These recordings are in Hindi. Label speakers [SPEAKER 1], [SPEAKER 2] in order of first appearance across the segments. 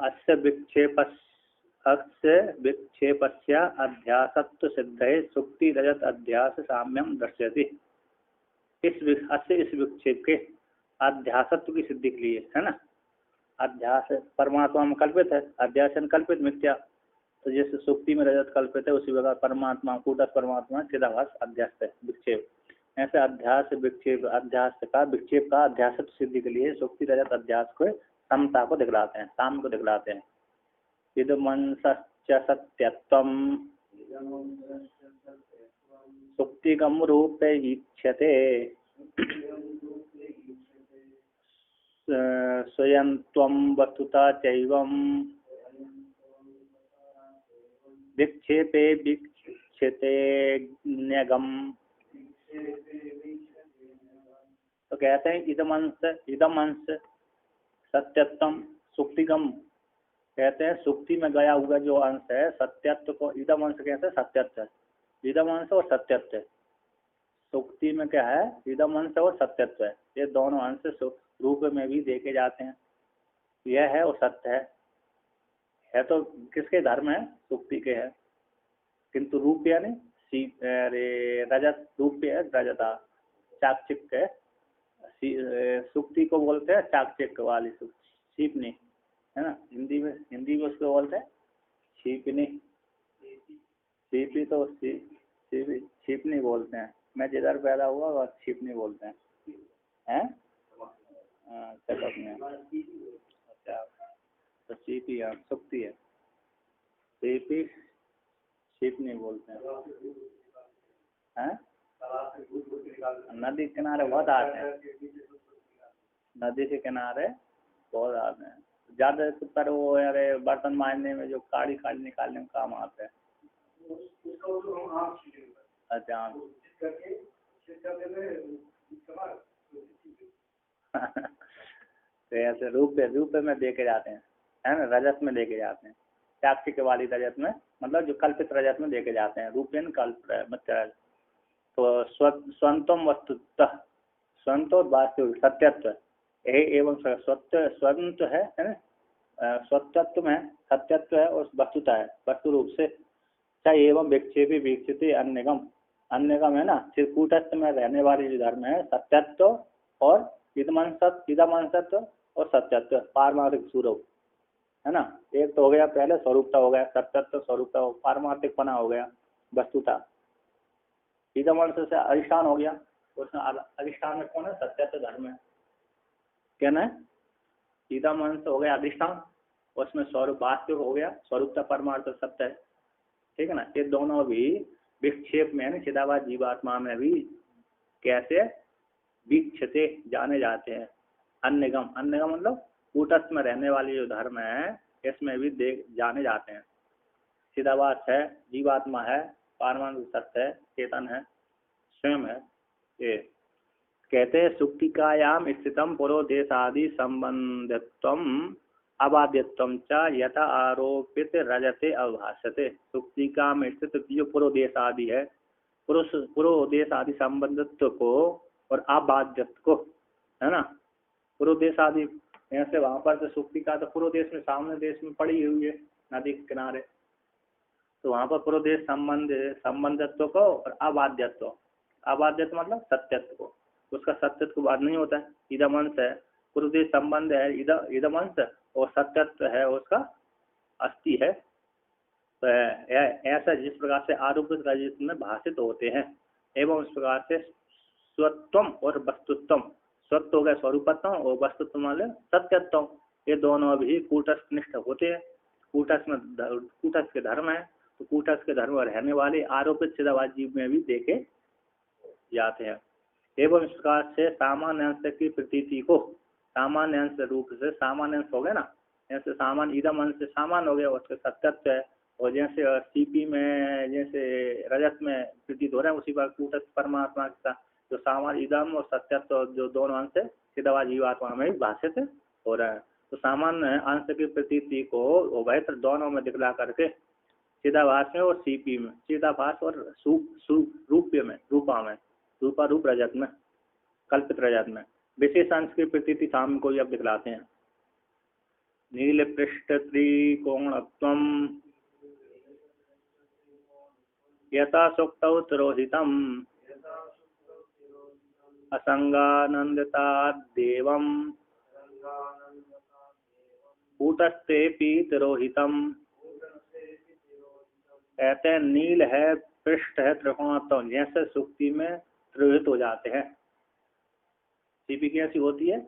[SPEAKER 1] अस्य विक्षेपस्य अध्यासत्व सिद्धये सुक्ति रजत अध्यास साम्यम दर्शयति। इस विक्षेप के अध्यासत्व की सिद्धि के लिए, है ना, अध्यास परमात्मा में कल्पित है, अध्यासन कल्पित मिथ्या। तो जैसे सुक्ति में रजत कल्पित है, उसी प्रकार परमात्मा कूटस्थ परमात्मा चिदाभास अध्यास है, विक्षेप। ऐसे अध्यास विक्षेप विक्षेप का अध्यासत्व सिद्धि के लिए सुक्ति रजत अध्यास को समता को दिखलाते हैं, साम को दिखलाते हैं। इदमंसश्च सत्यत्वम् सुक्तिगम रूपे ईक्षते स्वयं त्वं वस्तुतः चैवं विक्षेपे वीक्षते न्यगम। तो कहते हैं इदमंश सत्यत्वम सुक्तिगम, कहते हैं सुक्ति में गया हुआ जो अंश है सत्यत्व को इदम अंश कहते हैं, सत्यत्व है। इदम अंश और सत्यत्व है। सुक्ति में क्या है, इदम अंश और सत्यत्व है। ये दोनों अंश रूप में भी देखे जाते हैं। यह है और सत्य है तो किसके धर्म है, सुक्ति के है, किंतु रूप यानी रजत, रूप है रजता, चाकचिक है। सुक्ति को बोलते हैं चाकचिक वाली सीपनी, है ना, हिंदी में उसको बोलते हैं छिपनी। छिपी तो छिपनी बोलते हैं। मैं जिधर पैदा हुआ वह छिपनी बोलते हैं, हैं? चलो अच्छा, तो छिपी सुक्ति है, छिपी छिपनी बोलते हैं। नदी किनारे बहुत आते हैं, नदी के किनारे बहुत आते हैं ज्यादा पर वो यारे बर्तन मांजने में जो काड़ी निकालने में काम आते हैं। अच्छा तो ऐसे रूप में देखे जाते हैं, है ना, रजत में देखे जाते हैं, चाक्षिक वाली रजत में, मतलब जो कल्पित रजत में देखे जाते हैं, रूपेन कल्प। तो स्वंतम वस्तुतः, स्वंत और वास्तविक सत्यत्व एवं स्वंत है ना, स्वतत्व में सत्यत्व है और वस्तुता है, वस्तु रूप से। चाहे एवं विक्षेपी वीक्षित अन्यगम है ना, चिरकूटस्थ में रहने वाली जो धर्म है सत्यत्व और इदमंसत्व और सत्यत्व पारमार्थिक स्वरूप, है ना। एक तो हो गया पहले स्वरूपता हो गया, सत्यत्व स्वरूपता, पारमार्थिक पना हो गया, वस्तुता। इदमंश से अधिष्ठान हो गया, उसमें अधिष्ठान में कौन है, सत्यत्व धर्म है, क्या ना है, इदमंश हो गया अधिष्ठान, उसमें स्वरूप वास्तविक हो गया, स्वरूपता परमार्थ सत्य है, ठीक है ना। ये दोनों भी विक्षेप में चिदाभास जीवात्मा में भी कैसे वीक्षते जाने जाते हैं। अन्यगम मतलब कूटस्थ में रहने वाली जो धर्म है इसमें भी जाने जाते हैं। चिदाभास है, जीवात्मा है, पारमाणु सत्य है, चेतन है, स्वयं है। ये कहते हैं सुक्तिकायाम स्थितम पुरोदेशादि संबंधित्वम अबाध्यत्वम च यथा आरोपित रजते अवभाष्यते। सुक्तिका में स्थित जो पुरोदेश आदि है, पुरोदेश आदि संबंधित्व को और अबाध्यत्व को, है ना, पुरोदेश आदि ऐसे वहां पर तो सुक्तिका तो पुरोदेश में सामने देश में पड़ी हुई है, नदी के किनारे, तो वहां पर पुरोदेश संबंधित्व को और अबाध्यत्व, अबाध्यत्व मतलब सत्यत्व को, उसका सत्यत्व को बात नहीं होता है। इदमंश है, पुरोदेश संबंध है, इदमंश और सत्यत्व है उसका अस्थि है। तो ऐसा जिस प्रकार से आरोपित रजत में भाषित होते हैं, एवं इस प्रकार से स्वत्वम और वस्तुत्वम, स्वत्व हो गया स्वरूपत्व और वस्तुत्व मतलब सत्यत्व, ये दोनों भी कूटस्थ निष्ठ होते हैं। कूटस्थ के धर्म है, तो कूटस्थ के धर्म रहने वाले आरोपित चिदाभास जीव में भी देखे जाते हैं। एवं इस प्रकार से सामान्य अंश की प्रतीति को, सामान्य अंश रूप से सामान्य अंश हो गया ना, जैसे सामान्य इदम अंश से सामान्य हो गया, उसके सत्यत्व है, और जैसे सीपी में जैसे रजत में प्रतीत हो रहा है, उसी पर कूटस्थ परमात्मा का जो सामान्य इदम और सत्यत्व जो दोनों अंश है चिदाभास जीवात्मा में भाषित हो रहा है। तो सामान्य अंश की प्रतीति को उभयत्र दोनों में दिखला करके चिदाभास में और सीपी में, चिदाभास और रूप्य में, रूप रजत में, कल्पित रजत में विशेष अंश की प्रतीति साम को अब दिखलाते हैं। नीलपृष्ठ त्रिकोणत्वं यथा सूक्तौ तिरोहितम् असंगानंदताद्देवं कूटस्थेऽपि तिरोहितम्। कहते हैं नील है, पृष्ठ है, त्रिकोणात्म, जैसे सुक्ति में तिरोहित हो जाते हैं। सीपी कैसी होती है?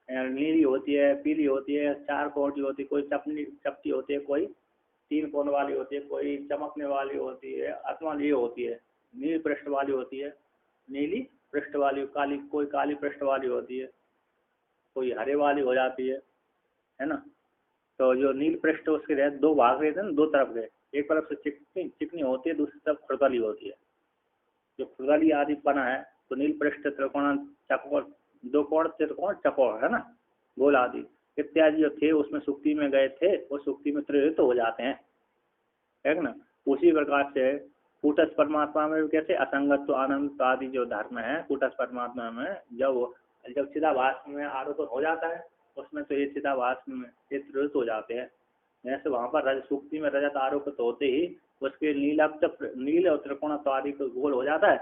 [SPEAKER 1] नीली होती है, पीली होती है, चार कोण की होती है, कोई चपटी होती है, कोई तीन कोण वाली होती है, कोई चमकने वाली होती है, अथवा ये होती है नीली पृष्ठ वाली होती है, नीली पृष्ठ वाली, काली, कोई काली पृष्ठ वाली होती है, कोई हरे वाली हो जाती है ना। तो जो नील पृष्ठ उसके रहते दो भाग रहते हैं ना, दो तरफ के, एक तरफ से चिकनी होती है, दूसरी तरफ खुरदली होती है। जो खुरदली आदि पना है तो नील पृष्ठ त्रिकोण चकोर, दो कोण त्रिकोण चकोर है ना, गोल आदि इत्यादि जो थे उसमें सुक्ति में गए थे, वो सुक्ति में त्रिहित हो जाते हैं, है ना। उसी प्रकार से कूटस्थ परमात्मा में भी कैसे असंगत्व आनंद आदि जो धर्म है कूटस्थ परमात्मा में, जब चिदाभास में आरोप हो जाता है उसमें तो ये चिदाभास में ये त्रिहित हो जाते हैं। जैसे वहाँ पर सुक्ति में रजत आरोपित होते ही उसके नील और त्रिकोणत्व आदि को गोल हो जाता है,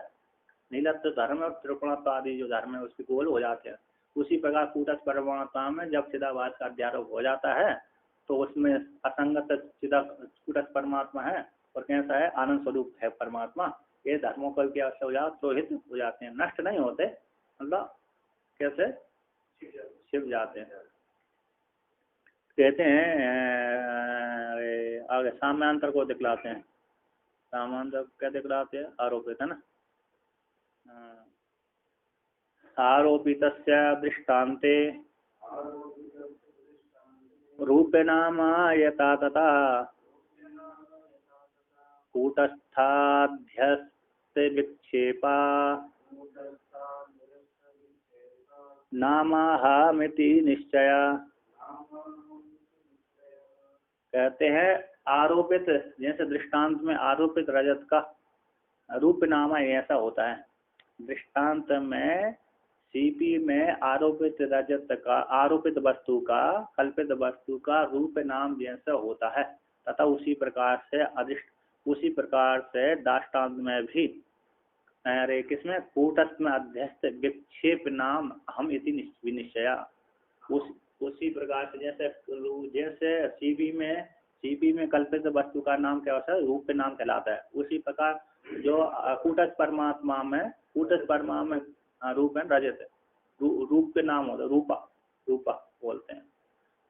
[SPEAKER 1] नीलत्व धर्म और त्रिकोणत्व आदि जो धर्म है उसके गोल हो जाते हैं। उसी प्रकार कूटस्थ परमात्मा में जब चिदाभास का अध्यारोप हो जाता है तो उसमें असंगत कूटस्थ परमात्मा है और कैसा है, आनंद स्वरूप है परमात्मा। ये धर्मों का क्या हो जाता, त्रोहित हो जाते हैं, नष्ट नहीं होते, मतलब कैसे छिप जाते हैं। कहते हैं आगे साम्यांतर को दिखलाते हैं। सामान्य क्या दिखलाते हैं? आरोपित है ना। आरोपितस्य दृष्टान्ते रूपेणाम यथा तथा कूटस्थाध्यस्ते विक्षेपा नामाहामिति निश्चय। कहते हैं आरोपित, जैसे दृष्टांत में आरोपित रजत का रूप नाम ऐसा होता है, दृष्टांत में सीपी में आरोपित रजत का, आरोपित वस्तु का, कल्पित वस्तु का रूप नाम जैसा होता है, तथा उसी प्रकार से दाष्टान्त में भी अरे किसमें कूटस्थ में अध्यस्त विक्षेप नाम हम इति विनिश्चया। उसी प्रकार से जैसे सीपी में कल्पित वस्तु का नाम क्या होता है, रूप नाम कहलाता है। उसी प्रकार जो कूटस्थ परमात्मा में रूप है रजत, रूप के नाम होता है, रूपा बोलते हैं।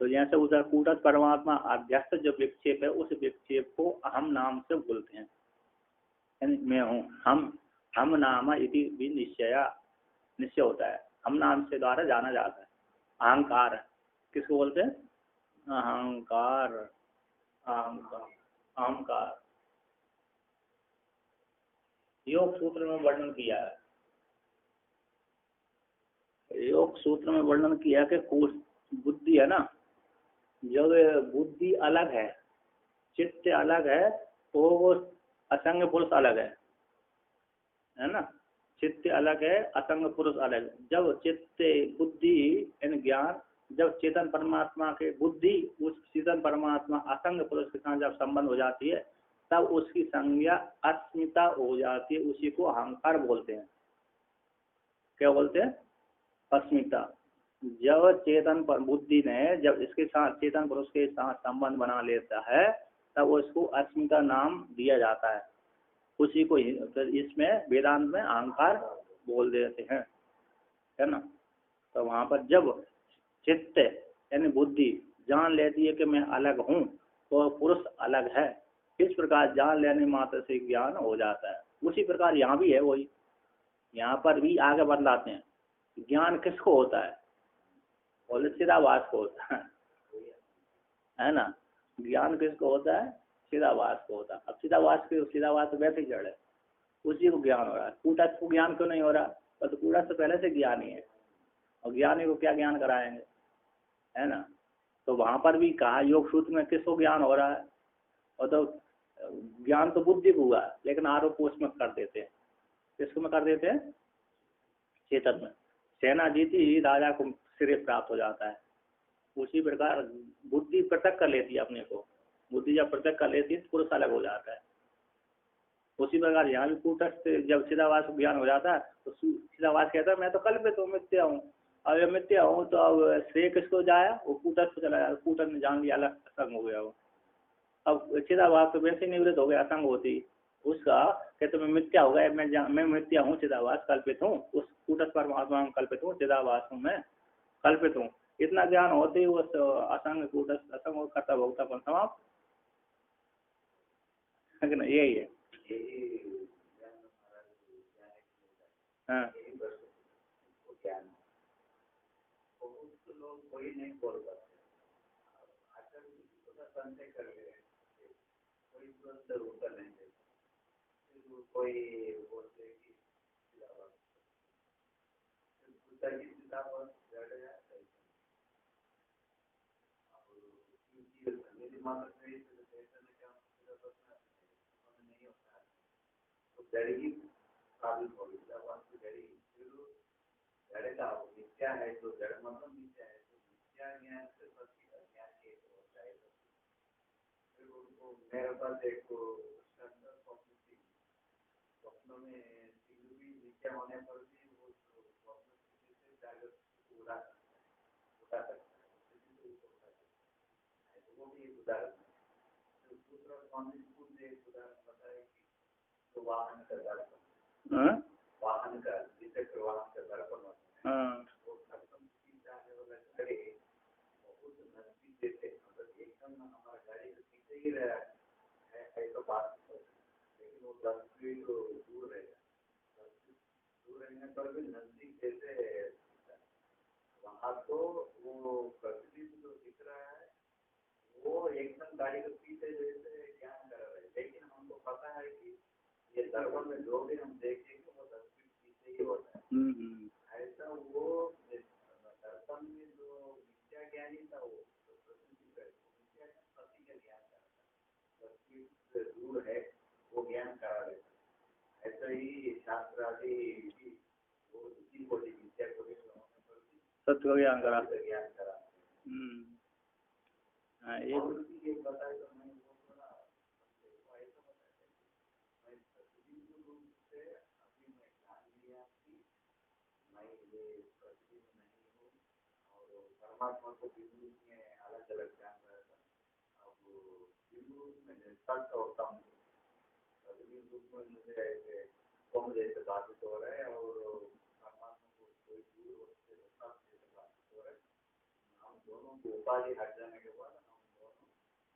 [SPEAKER 1] तो जैसे उधर कूटस्थ परमात्मा अध्यस्त जो विक्षेप है उस विक्षेप को अहम नाम से बोलते हैं, मैं हूँ, हम नाम इति भी निश्चय होता है, हम नाम से द्वारा जाना जाता है। अहंकार किसको बोलते हैं? अहंकार, अहंकार योग सूत्र में वर्णन किया है। योग सूत्र में वर्णन किया कि बुद्धि है ना, जब बुद्धि अलग है, चित्त अलग है, तो वो असंग पुरुष अलग है ना। चित्त अलग है, असंग पुरुष अलग है। जब चित्त बुद्धि यानी ज्ञान, जब चेतन परमात्मा के बुद्धि उस चेतन परमात्मा असंग पुरुष के साथ जब संबंध हो जाती है तब उसकी संज्ञा अस्मिता हो जाती है, उसी को अहंकार बोलते हैं। क्या बोलते हैं? अस्मिता। जब चेतन पर बुद्धि ने जब इसके साथ चेतन पुरुष के साथ संबंध बना लेता है तब उसको अस्मिता नाम दिया जाता है, उसी को इसमें वेदांत में अहंकार बोल देते हैं, है ना। तो वहां पर जब चित्त यानी बुद्धि जान लेती है कि मैं अलग हूँ तो पुरुष अलग है, इस प्रकार जान लेने मात्र से ज्ञान हो जाता है। उसी प्रकार यहाँ भी है वही, यहाँ पर भी आगे बदलाते हैं। ज्ञान किसको होता है? बोले चिदाभास को होता है ना। ज्ञान किसको होता है? चिदाभास को होता है। अब चिदाभास वैसे जड़ है, उसी को ज्ञान हो रहा है। कूटस्थ को ज्ञान क्यों नहीं हो रहा? तो कूटस्थ पहले से ज्ञानी है और ज्ञानी को क्या ज्ञान कराएंगे, है ना। तो वहां पर भी कहा योग सूत्र में किसको ज्ञान हो रहा है? और तो ज्ञान तो बुद्धि को हुआ लेकिन आरोप उसमें कर देते हैं। किसको में कर देते हैं? चेतन में। सेना जीती राजा को श्रेय प्राप्त हो जाता है, उसी प्रकार बुद्धि पृथक कर लेती है अपने को। बुद्धि जब पृथक कर लेती है तो पुरुष अलग हो जाता है। उसी प्रकार यहाँ भी कूटस्थ जब चिदाभास ज्ञान हो जाता है तो चिदाभास कहता है मैं तो कल्पित हूँ, मिथ्या हूँ। अब जब मिथ्या हूँ तो अब श्रेय किसको जाया, वो कूटस्थ को चला जाता, कूटस्थ ने जान लिया, अलग असंग हो गया वो। अब चिदाभास तो वैसे निवृत्त हो गया असंग होती, उसका कहते मैं मिथ्या हो गया, मैं मिथ्या हूँ, चिदाभास कल्पित हूँ, उस कूटस्थ परमात्मा में कल्पित हूँ, चिदाभास हूँ मैं कल्पित हूँ। इतना ज्ञान होते ही वो असंग कूटस्थ असंग कर्ता भोक्तापन समाप्त है कि नहीं, यही है। हाँ कोई नहीं बोल पाते, कोई तुरंत उत्तर नहीं देते, कोई बोलते कि जड़ी काबिल हो जड़ का मिथ्या है तो जड़ मतलब मिथ्या है, तो मिथ्या ज्ञान से सत्य का ज्ञान एक होता है। फिर उनको मेरे पास एक स्वप्न में भी मिथ्या होने पर भी वो स्वप्न से जागृत उड़ा सकता है, वो भी एक उदाहरण है। दूसरा स्वामी खुद एक उदाहरण बताए कि वाहन का दर्पण, वाहन का द्विचक्र वाहन का दर्पण होता है, वो दर्पण जाने वाला गाड़ी बहुत नजदीक देते, मतलब एकदम हमारा गाड़ी के पीछे ही रहा है ऐसा बात, लेकिन वो 10 फीट दूर रहेगा, दूर रहने पर भी नजदीक जैसे वहाँ तो वो प्रतिदिन जो दिख रहा है वो एकदम गाड़ी के पीछे जैसे ज्ञान कर रहे हैं, लेकिन हमको पता है कि ये दर्पण में जो भी हम देखेंगे वो 10 फीट पीछे ही होता है। ऐसा वो दर्पण में जो मिथ्या ज्ञानी था वो मिथ्या सती का ज्ञान कराता, 10 फीट दूर है वो ज्ञान करा देता। ऐसा ही शास्त्र आदि वो उसी को मिथ्या को सत्य का ज्ञान करा। एक बताए तो मैं वो थोड़ा ऐसा बताते मैं प्रतिबिंब रूप से अभी मैं जान लिया कि मैं ये प्रतिबिंब नहीं हूँ और परमात्मा को बिंदु में अलग अलग जान रहा था। अब बिंदु में निष्पक्ष होता हूँ, प्रतिबिंब रूप में मुझे ऐसे कौन जैसे बाधित हो रहा है और परमात्मा को कोई दूर होते जैसे बाधित हो रहा है। हम दोनों को उपाधि हट जाने के बाद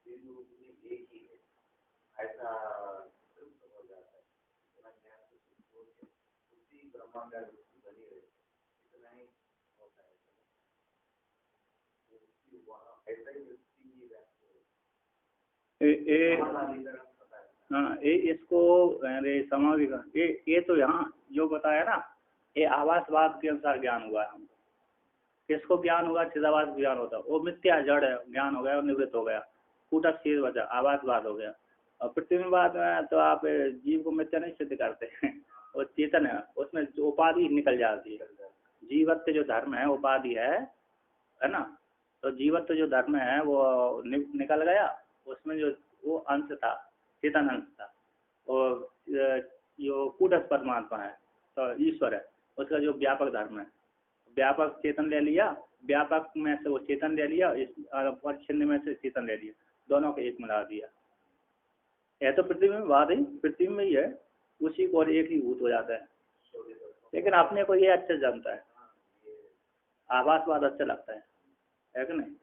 [SPEAKER 1] बिंदु रूप में एक ही है, ऐसा हो जाता है। इतना ज्ञान उसी ब्रह्मांड बनी रहे, इतना ही होता है। ऐसा ही हाँ ये इसको अरे समाधि का ये तो यहाँ जो बताया ना, ये आभासवाद के अनुसार ज्ञान हुआ है हमको। किसको ज्ञान हुआ, चिदाभास ज्ञान होता, वो मिथ्या जड़ है ज्ञान हो गया और निवृत्त हो गया, कूटस्थ चीज बचा, आभासवाद हो गया। और पृथ्वीवाद में तो आप जीव को मिथ्या नहीं सिद्ध करते वो चेतन है, उसमें जो उपाधि निकल जाती है। जीवत्व जो धर्म है उपाधि है ना, तो जीवत्व जो धर्म है वो निकल गया, उसमें जो वो अंश था, चेतन अंश था, और जो कूटस्थ परमात्मा है तो ईश्वर है, उसका जो व्यापक धर्म है, व्यापक चेतन ले लिया, व्यापक में से वो चेतन ले लिया, इस छिन्न में से चेतन ले लिया, दोनों को एक मिला दिया। यह तो पृथ्वी में बात है, पृथ्वी में ही है, उसी को एक ही भूत हो जाता है। लेकिन अपने को ये अच्छा जानता है, आभासवाद अच्छा लगता है कि नहीं।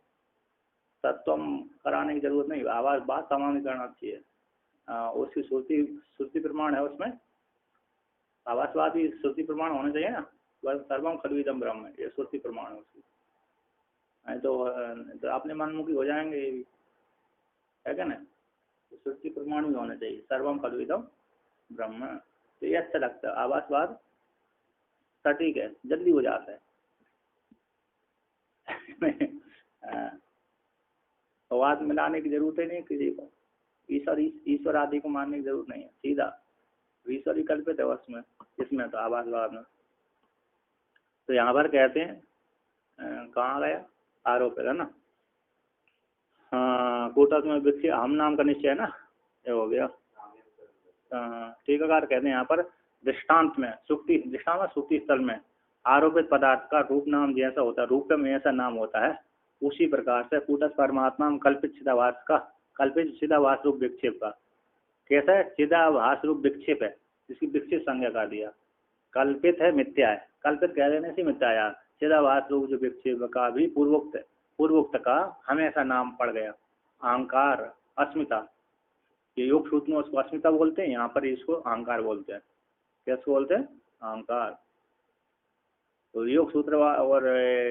[SPEAKER 1] तत्व कराने की जरूरत नहीं, आभासवाद सामान्य करना चाहिए। उसकी श्रुति प्रमाण है, उसमें आभासवाद भी श्रुति प्रमाण होना चाहिए ना, सर्वम खलुइदम ब्रह्म, ये श्रुति प्रमाण है उसकी। तो अपने मनमुखी हो जाएंगे ये भी, है क्या ना। श्रुति प्रमाण भी होना चाहिए, सर्वम खलुइदम ब्रह्म, तो ये अच्छा लगता है। आभासवाद सटीक है, जल्दी हो जाता है वाद मिलाने की जरूरत ही नहीं किसी को, ईश्वर आदि को मानने की जरूरत नहीं है, सीधा ईश्वर ही कल्पित है उसमें, इसमें तो आभासवाद में। तो यहाँ पर कहते हैं कहाँ गया आरोप है ना, कूटस्थ में विक्षेप हम नाम का निश्चय है ना, ये हो गया। टीकाकार कहते हैं यहाँ पर दृष्टांत में सुक्ति स्थल में आरोपित पदार्थ का रूप नाम जैसा होता है, रूप में ऐसा नाम होता है, उसी प्रकार से कूटस्थ परमात्मा में कल्पित चिदाभास रूप विक्षेप का कैसा है, चिदाभास रूप विक्षेप है, इसकी विक्षेप संज्ञा कर दिया। कल्पित है मिथ्या है, कल्पित कह देने से मिथ्या यार, चिदाभास रूप जो विक्षेप का भी पूर्वोक्त का हमेशा नाम पड़ गया। अहंकार अस्मिता, ये योग सूत्र में उसको अस्मिता बोलते हैं, यहाँ पर इसको अहंकार बोलते हैं। कैसे बोलते हैं? अहंकार। तो योग सूत्र और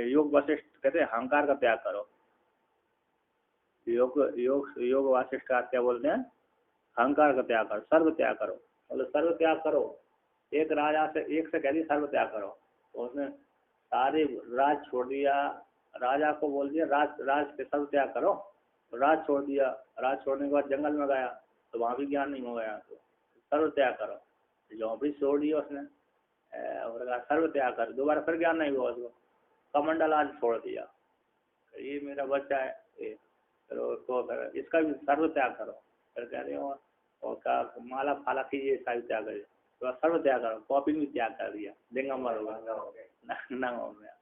[SPEAKER 1] योग वशिष्ठ कहते हैं अहंकार का त्याग करो। योग वशिष्ठ का क्या बोलते हैं? अहंकार का त्याग करो, सर्व त्याग करो। बोले सर्व त्याग करो, एक से कह दी सर्व त्याग करो, तो उसने सारे राज छोड़ दिया, राजा को बोल दिया राज के सर्व त्याग करो, तो राज छोड़ दिया, राज छोड़ने के बाद जंगल में गया तो वहाँ भी ज्ञान नहीं हो गया, तो सर्व त्याग करो। झोंपड़ी छोड़ दी उसने और सर्व त्याग कर, दोबारा फिर ज्ञान नहीं हुआ उसको, कमंडल आज छोड़ दिया, ये मेरा बच्चा है फिर उसको फिर इसका भी सर्व त्याग करो, फिर कह रहे हो और का माला फाला कीजिए, इसका भी त्याग करिए, तो सर्व त्याग करो, कॉपी भी त्याग कर दिया, दिगंबर होगा नंग हो गया।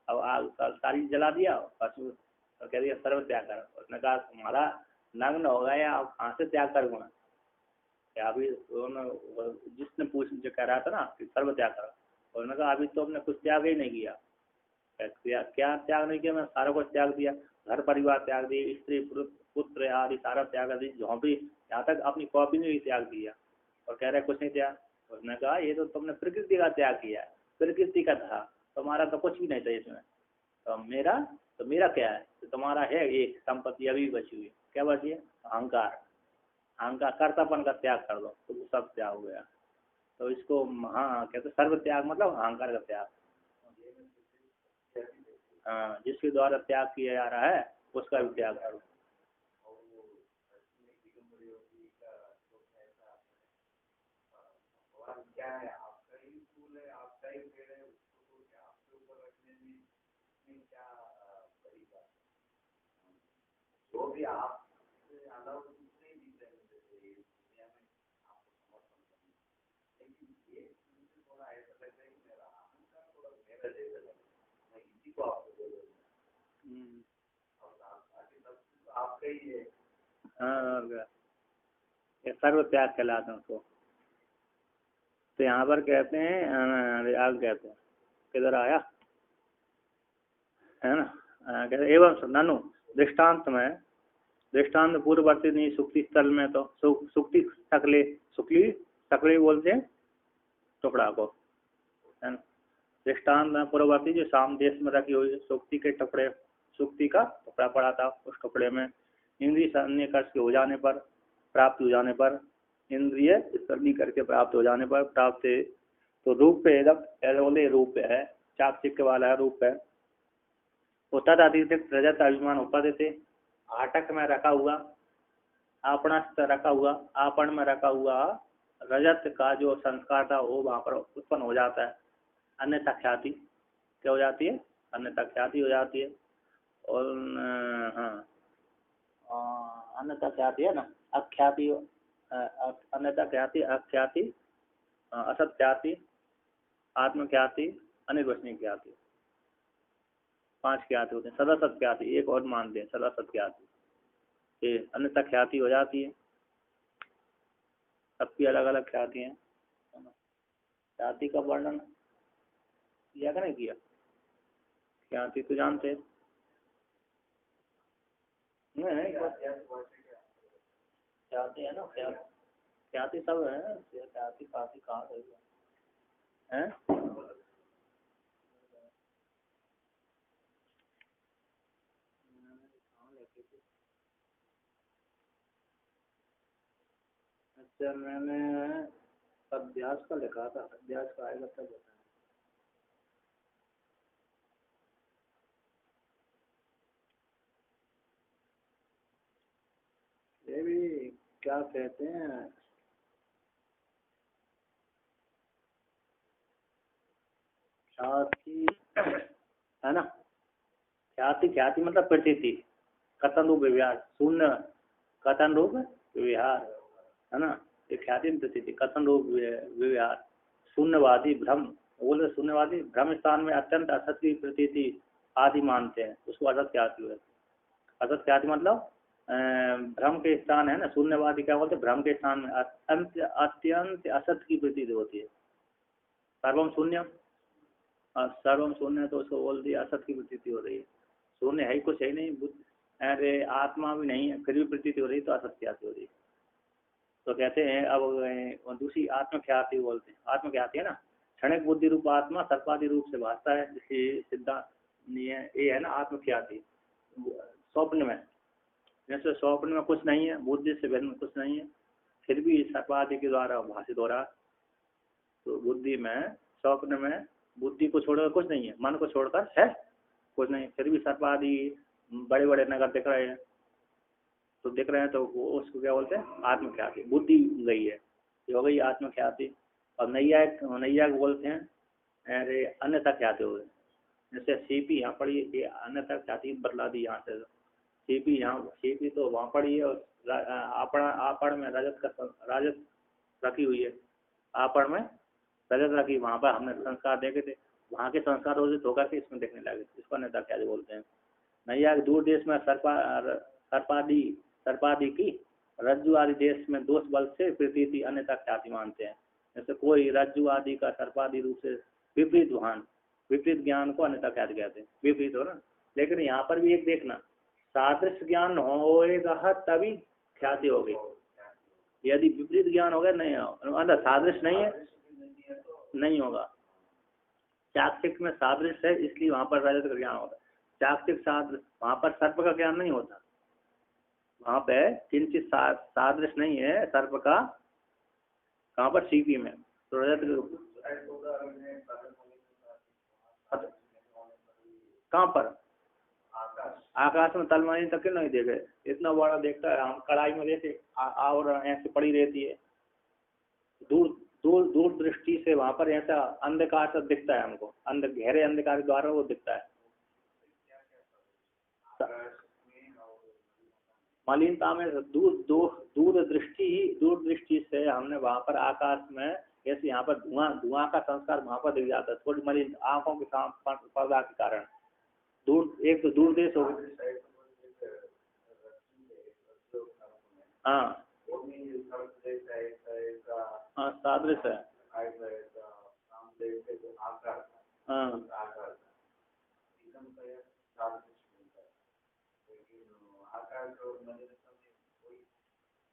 [SPEAKER 1] अब आग सारी जला दिया, पशु तो कह दिया सर्व त्याग करो। उसने कहा तुम्हारा नग्न हो गया, आप कहाँ से त्याग करूँगा? अभी जिसने जो कह रहा था ना कि सर्व त्याग करो, उन्होंने कहा अभी तो हमने कुछ त्याग ही नहीं किया। क्या त्याग नहीं किया? मैं सारा कुछ त्याग दिया, घर परिवार त्याग दिए, स्त्री पुत्र आदि सारा त्याग दी, झोंपड़ी यहाँ तक अपनी कॉपी ने भी त्याग दिया, और कह रहे कुछ नहीं त्याग। उसने कहा ये तो तुमने प्रकृति का त्याग किया, प्रकृति का था, तुम्हारा तो कुछ भी नहीं था इसमें, तो मेरा क्या है? तो तुम्हारा है एक संपत्ति अभी बची हुई, क्या बची है? अहंकार कर्तापन का त्याग कर दो, तो वो सब त्याग हो गया। तो इसको हाँ कहते सर्व त्याग मतलब अहंकार का त्याग। हाँ, जिसके द्वारा त्याग किया जा रहा है उसका भी त्याग करो। हाँ, ये सर्व त्याग कहलाते हैं उसको। तो यहाँ पर कहते हैं आग कहते हैं, किधर आया है ना, कहते एवं ननु दृष्टांत पूर्ववर्ती नहीं सुक्ति स्थल में, तो सुक्ति सकले बोलते हैं टुकड़ा को, है ना। दृष्टांत में पूर्ववर्ती जो साम देश में रखी हुई सुक्ति का टुकड़ा पड़ा था, उस टुकड़े में इंद्रिय सन्निकर्ष के हो जाने पर, प्राप्त हो जाने पर, इंद्रिय सन्निकर्ष प्राप्त हो जाने पर प्राप्त है, तो रूप पे रूप है, चाप चिक्के वाला रूप है, तदतिरिक्त रजत अभिमान उपाधि थे, आटक में रखा हुआ, आपण में रखा हुआ रजत का जो संस्कार था वो वहाँ पर उत्पन्न हो जाता है। अन्यथा ख्याति क्या हो जाती है? अन्यथा ख्याति हो जाती है। और हाँ, अन्यथा ख्याति है ना, अख्याति, अन्यथा ख्याति, अख्याति, असत ख्याति, आत्म ख्याति, अनिर्वचनीय ख्याति, 5 ख्याति होते हैं। सदा सत ख्याति एक और मानते हैं, सदा सत ख्याति, ये अन्यथा ख्याति हो जाती है। सबकी अलग अलग ख्याति हैं। ख्याति का वर्णन किया क्या नहीं किया? ख्याति तो जानते हैं नहीं, ख्याति है ना, ख्याति सब है, ख्याति काफी कहाँ है? अच्छा, मैंने अभ्यास का लिखा था, अभ्यास का आएगा तब बताएं। ये भी क्या कहते हैं, ख्याति है ना, ख्याति मतलब प्रतीति, कथन रूप व्यवहार, शून्य कथन रूप व्यवहार, है ना, ये ख्याति प्रतीति, कथन रूप व्यवहार, शून्यवादी भ्रम, बोले शून्यवादी भ्रम स्थान में अत्यंत असत की प्रतीति आदि मानते हैं, उसको असत ख्याति है। असत ख्याति मतलब भ्रम के स्थान है ना, शून्यवादी क्या बोलते हैं, भ्रम के स्थान में अत्यंत असत की प्रतीति होती है। सर्वम शून्य, सर्वम शून्य तो उसको बोल दिया असत की प्रतीति हो रही है, शून्य है ही कुछ है ही नहीं, अरे आत्मा भी नहीं है फिर भी प्रतीति हो रही है, तो असत ख्याति हो रही है। तो कहते हैं अब दूसरी आत्मख्याति बोलते हैं, आत्मख्याति है ना, क्षणिक बुद्धि रूप आत्मा सर्पादि रूप से भासता है, जैसे सिद्धांत ये है ना आत्मख्याति। स्वप्न में, जैसे स्वप्न में कुछ नहीं है, बुद्धि से भिन्न कुछ नहीं है, फिर भी सर्पादि के द्वारा भाषित हो रहा। तो बुद्धि में, स्वप्न में बुद्धि को छोड़कर कुछ नहीं है, मन को छोड़कर है कुछ नहीं, फिर भी सर्पादि बड़े बड़े नगर दिख रहे हैं, तो दिख रहे हैं तो वो उसको क्या बोलते हैं, आत्मख्याति। बुद्धि गई है, ये हो गई आत्मख्याति। और नैयायिक बोलते हैं अरे अन्यथा ख्याति हो गए, जैसे सीपी यहाँ पड़ी, ये अन्यथा ख्याति बदला दी यहाँ से, सीपी यहाँ, सीपी तो वहाँ पड़ी है, और आपण में राजत रखी हुई है, आपण में रजत रखी, वहाँ पर हमने संस्कार देखे थे, वहाँ के संस्कार रोजित होकर के इसमें देखने लगे, इसको अन्यथा ख्याति बोलते हैं। नैयायिक दूर देश में सर्पादि की, रज्जु आदि देश में दोष बल से प्रतीति अन्यथा ख्याति मानते हैं। जैसे कोई रज्जु आदि का सर्पादि रूप से विपरीत भान, विपरीत ज्ञान को अन्यथा ख्याति कहते हैं, विपरीत हो ना। लेकिन यहाँ पर भी एक देखना, सादृश्य ज्ञान होएगा तभी ख्याति होगी, यदि विपरीत ज्ञान हो गया नहीं हो, अंदर सादृश्य नहीं है नहीं होगा। चाक्षिक में सादृश्य है इसलिए वहाँ पर रजत का ज्ञान होता है, चाक्षिक सादृश्य, वहाँ पर सर्प का ज्ञान नहीं होता, वहाँ पे किंचित सादृश्य नहीं है सर्प का, कहाँ पर सीपी में, तो रजत कहाँ पर आकाश में तलमनी तक नहीं देखे, इतना बड़ा देखता है, हम कढ़ाई में देखे और ऐसे पड़ी रहती है, दूर दूर दूर दृष्टि से वहाँ पर ऐसा अंधकार सा दिखता है हमको, गहरे अंधकार के द्वारा वो दिखता है। मलिनता में दूर दृष्टि से हमने वहाँ पर आकाश में, जैसे यहाँ पर धुआं का संस्कार वहाँ पर दिख जाता है, थोड़ी मलिन आंखों के पर्दा के कारण, दूर एक तो दूर देश हो, हाँ हाँ सादृश्य है,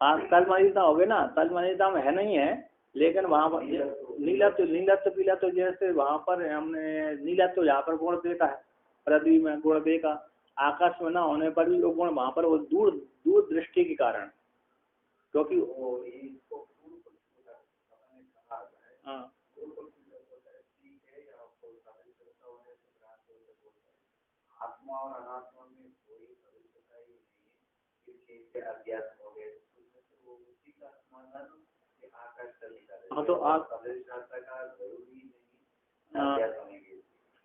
[SPEAKER 1] हाँ तलमलिनता हो गई ना, तलमलिनता में है नहीं है, लेकिन वहाँ पर नीलत्व पीलत्व, जैसे वहाँ पर हमने नीलत्व यहाँ पर गुण देखा है, पृथ्वी में गुण देखा, आकाश में ना होने पर भी वो गुण वहाँ पर, वो दूर दृष्टि के कारण, क्योंकि हाँ हाँ तो आप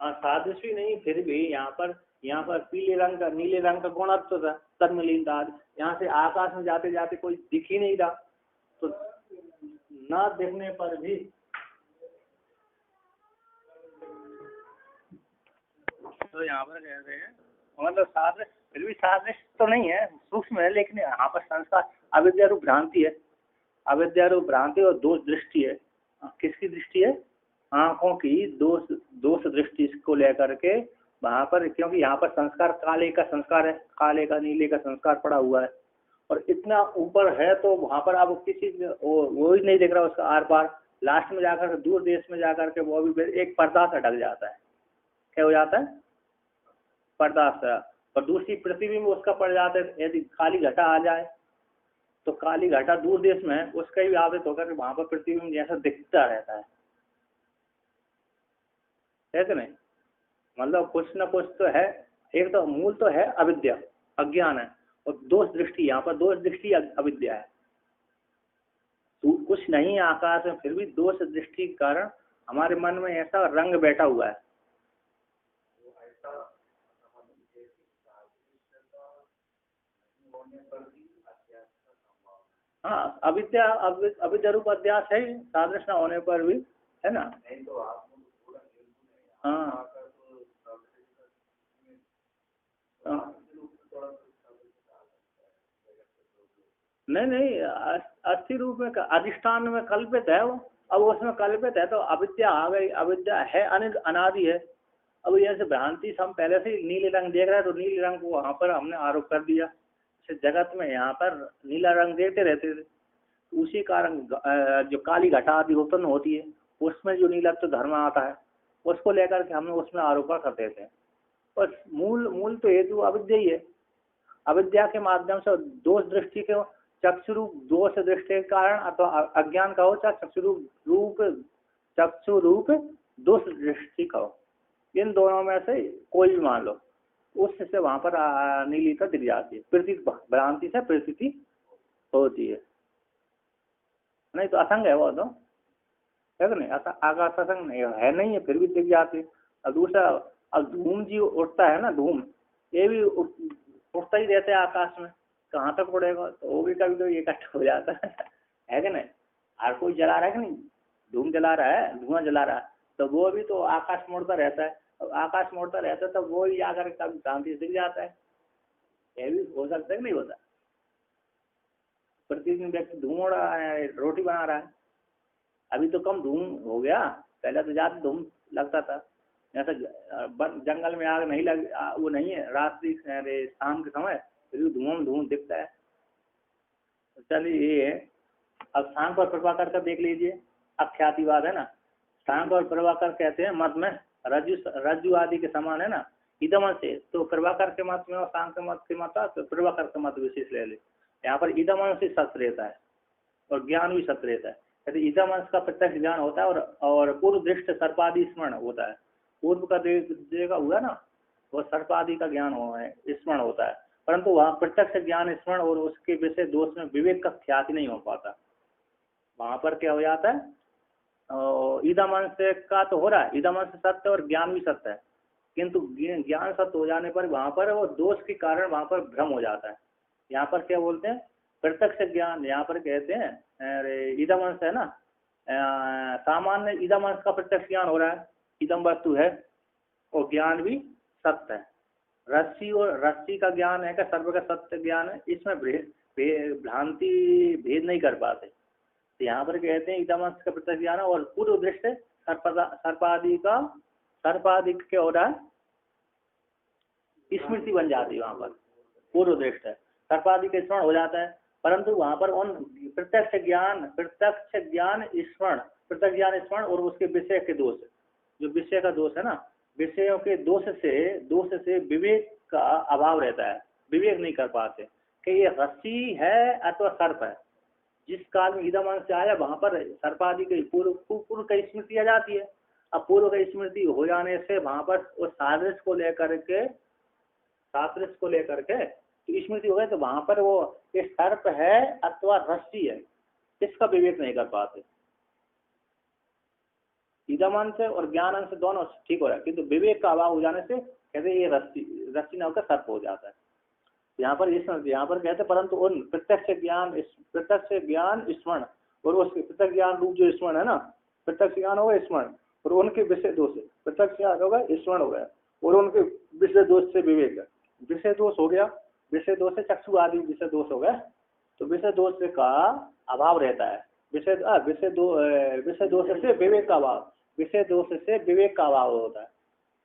[SPEAKER 1] सादृश्य नहीं, फिर भी यहाँ पर पीले रंग का, नीले रंग का गुणत्व था, तन्मलीनता, यहाँ से आकाश में जाते जाते कोई दिख ही नहीं रहा, तो ना देखने पर भी तो यहाँ पर कह रहे हैं, मतलब सादृश्य, फिर भी सादृश्य तो नहीं है, सूक्ष्म है, लेकिन यहाँ पर संस्कार अविद्या रूप भ्रांति है, अविद्या रूप भ्रांति और दोष दृष्टि है। किसकी दृष्टि है? आंखों की दोष दृष्टि को लेकर के वहाँ पर, क्योंकि यहाँ पर संस्कार काले का संस्कार है, काले का नीले का संस्कार पड़ा हुआ है, और इतना ऊपर है तो वहाँ पर आप किसी वो ही नहीं देख रहा उसका आर पार, लास्ट में जाकर दूर देश में जाकर के वो भी एक पर्दा सा ढक जाता है, क्या हो जाता है? पर्दा सा, और दूसरी पृथ्वी में उसका पड़ जाता है। यदि काली घटा आ जाए तो काली घटा दूर देश में है, उसका भी आवृत होकर वहां पर पृथ्वी में जैसा दिखता रहता है कि नहीं? मतलब कुछ न कुछ तो है, एक तो मूल तो है अविद्या, अज्ञान है, और दोष दृष्टि, यहाँ पर दोष दृष्टि अविद्या है, तो कुछ नहीं है आकाश में, फिर भी दोष दृष्टि के कारण हमारे मन में ऐसा रंग बैठा हुआ है। हाँ, अविद्या अविद्या रूप अध्यास है ही, सादृश न होने पर भी, है ना। हाँ हाँ। नहीं नहीं, अस्थि रूप में अधिष्ठान में कल्पित है वो। अब उसमें कल्पित है तो अविद्या आ गई, अविद्या है अनादि है। अब ये से भ्रांति से हम पहले से ही नीले रंग देख रहे हैं, तो नीले रंग को वहां पर हमने आरोप कर दिया। जगत में यहाँ पर नीला रंग देखते रहते थे, उसी कारण जो काली घटा आदि उत्पन्न होती है, उसमें जो नीलत्व धर्म आता है, उसको लेकर के हमने उसमें आरोप कर देते हैं। बस मूल मूल तो हेतु अविद्या ही है। अविद्या के माध्यम से दोष दृष्टि के, चक्षुरूप दोष दृष्टि के कारण अथवा अज्ञान का हो, चाहे चक्षु रूप दोष दृष्टि का हो, इन दोनों में से कोई भी मान लो, उससे वहां पर नीलिता दिख जाती है, प्रतीत भ्रांति से प्रतीति होती है। नहीं तो असंग है वो तो, है कि नहीं, आकाश असंग नहीं है, नहीं है, फिर भी दिख जाती है। और दूसरा, अब धूम जी उठता है ना, धूम ये भी उठता ही रहता है आकाश में, कहाँ तक उड़ेगा, तो वो भी कभी कभी इकट्ठा हो जाता है कि नहीं। हर कोई जला रहा है कि नहीं, धूम जला रहा है, धुआं जला रहा है, तो वो भी तो आकाश में उड़ता रहता है। अब आकाश में उड़ता रहता है तो वो ही आकर कभी भ्रांति दिख जाता है। ये भी हो सकता है कि नहीं होता। प्रतिदिन व्यक्ति धूम उड़ा रहा है, रोटी बना रहा है, अभी तो कम धूम हो गया, पहले तो ज्यादा धूम लगता था। ऐसा जंगल में आग नहीं लग, वो नहीं है, रात्रि अरे शाम के समय फिर धुआं धूम दिखता है। चलिए ये है। अब शांत और प्रभाकर का देख लीजिए, अख्यातिवाद है ना। शांत और प्रभाकर कहते हैं मत में रज्जु आदि के समान है ना, इदम से, तो प्रभाकर के मत में और शांत के मत के मत, तो प्रभाकर का मत विशेष ले ले। यहाँ पर इदम से सत्य रहता है और ज्ञान भी सत्य रहता है। यदि इदम अंश का प्रत्यक्ष ज्ञान होता है और पूर्व दृष्ट सर्पादि स्मरण होता है। पूर्व का देखा हुआ ना, वो सर्पादि का ज्ञान स्मरण होता है, परंतु वहाँ प्रत्यक्ष ज्ञान स्मरण और उसके विषय दोष में विवेक का ख्याति नहीं हो पाता। वहां पर क्या हो जाता है, इदम अंश का तो हो रहा है, इदम अंश सत्य और ज्ञान भी सत्य है, किंतु ज्ञान सत्य हो जाने पर वहां पर वो दोष के कारण वहां पर भ्रम हो जाता है। यहाँ पर क्या बोलते हैं, प्रत्यक्ष ज्ञान, यहाँ पर कहते हैं अरे इदम अंश है ना, सामान्य इदम अंश का प्रत्यक्ष ज्ञान हो रहा है, इदम वस्तु है और ज्ञान भी सत्य है। रस्सी का ज्ञान है क्या, सर्व का सत्य ज्ञान है, इसमें भ्रांति भेद नहीं कर पाते। तो यहाँ पर कहते हैं इदम अंश का प्रत्यक्ष ज्ञान और पूर्व दृष्टि सर्पादि के हो रहा है, स्मृति बन जाती है। वहां पर पूर्व दृष्टि सर्पादि के स्मरण हो जाता है, परंतु वहां पर उन प्रत्यक्ष ज्ञान स्मरण और उसके विषय के दोष, जो विषय का दोष है ना, विषयों के दोष से विवेक का अभाव रहता है, विवेक नहीं कर पाते कि ये रस्सी है अथवा सर्प है। जिस काल में इदम अंश आया वहां पर सर्पादि के पूर्व की स्मृति आ जाती है। अब पूर्व की स्मृति हो जाने से वहां पर उस सादृश्य को लेकर के तो स्मृति हो गई, तो वहां पर वो ये सर्प है अथवा रस्सी है, इसका विवेक नहीं कर पाते। इदम अंश और ज्ञान अंश दोनों ठीक हो रहा है, किंतु विवेक का अभाव हो जाने से कहते ये रस्सी न होकर सर्प हो जाता है। यहाँ पर कहते परंतु उन प्रत्यक्ष ज्ञान स्मरण और उसके प्रत्यक्ष ज्ञान रूप जो स्मरण है ना, प्रत्यक्ष ज्ञान होगा स्मरण और उनके विषय दोष, प्रत्यक्ष ज्ञान होगा स्मरण हो गया और उनके विषय दोष से विवेक है। विषय दोष हो गया, विषय दोष से चक्षु आदि विषय दोष हो गया, तो विषय दोष का अभाव रहता है। विषय दोष से विवेक का अभाव, विषय दोष से विवेक का अभाव होता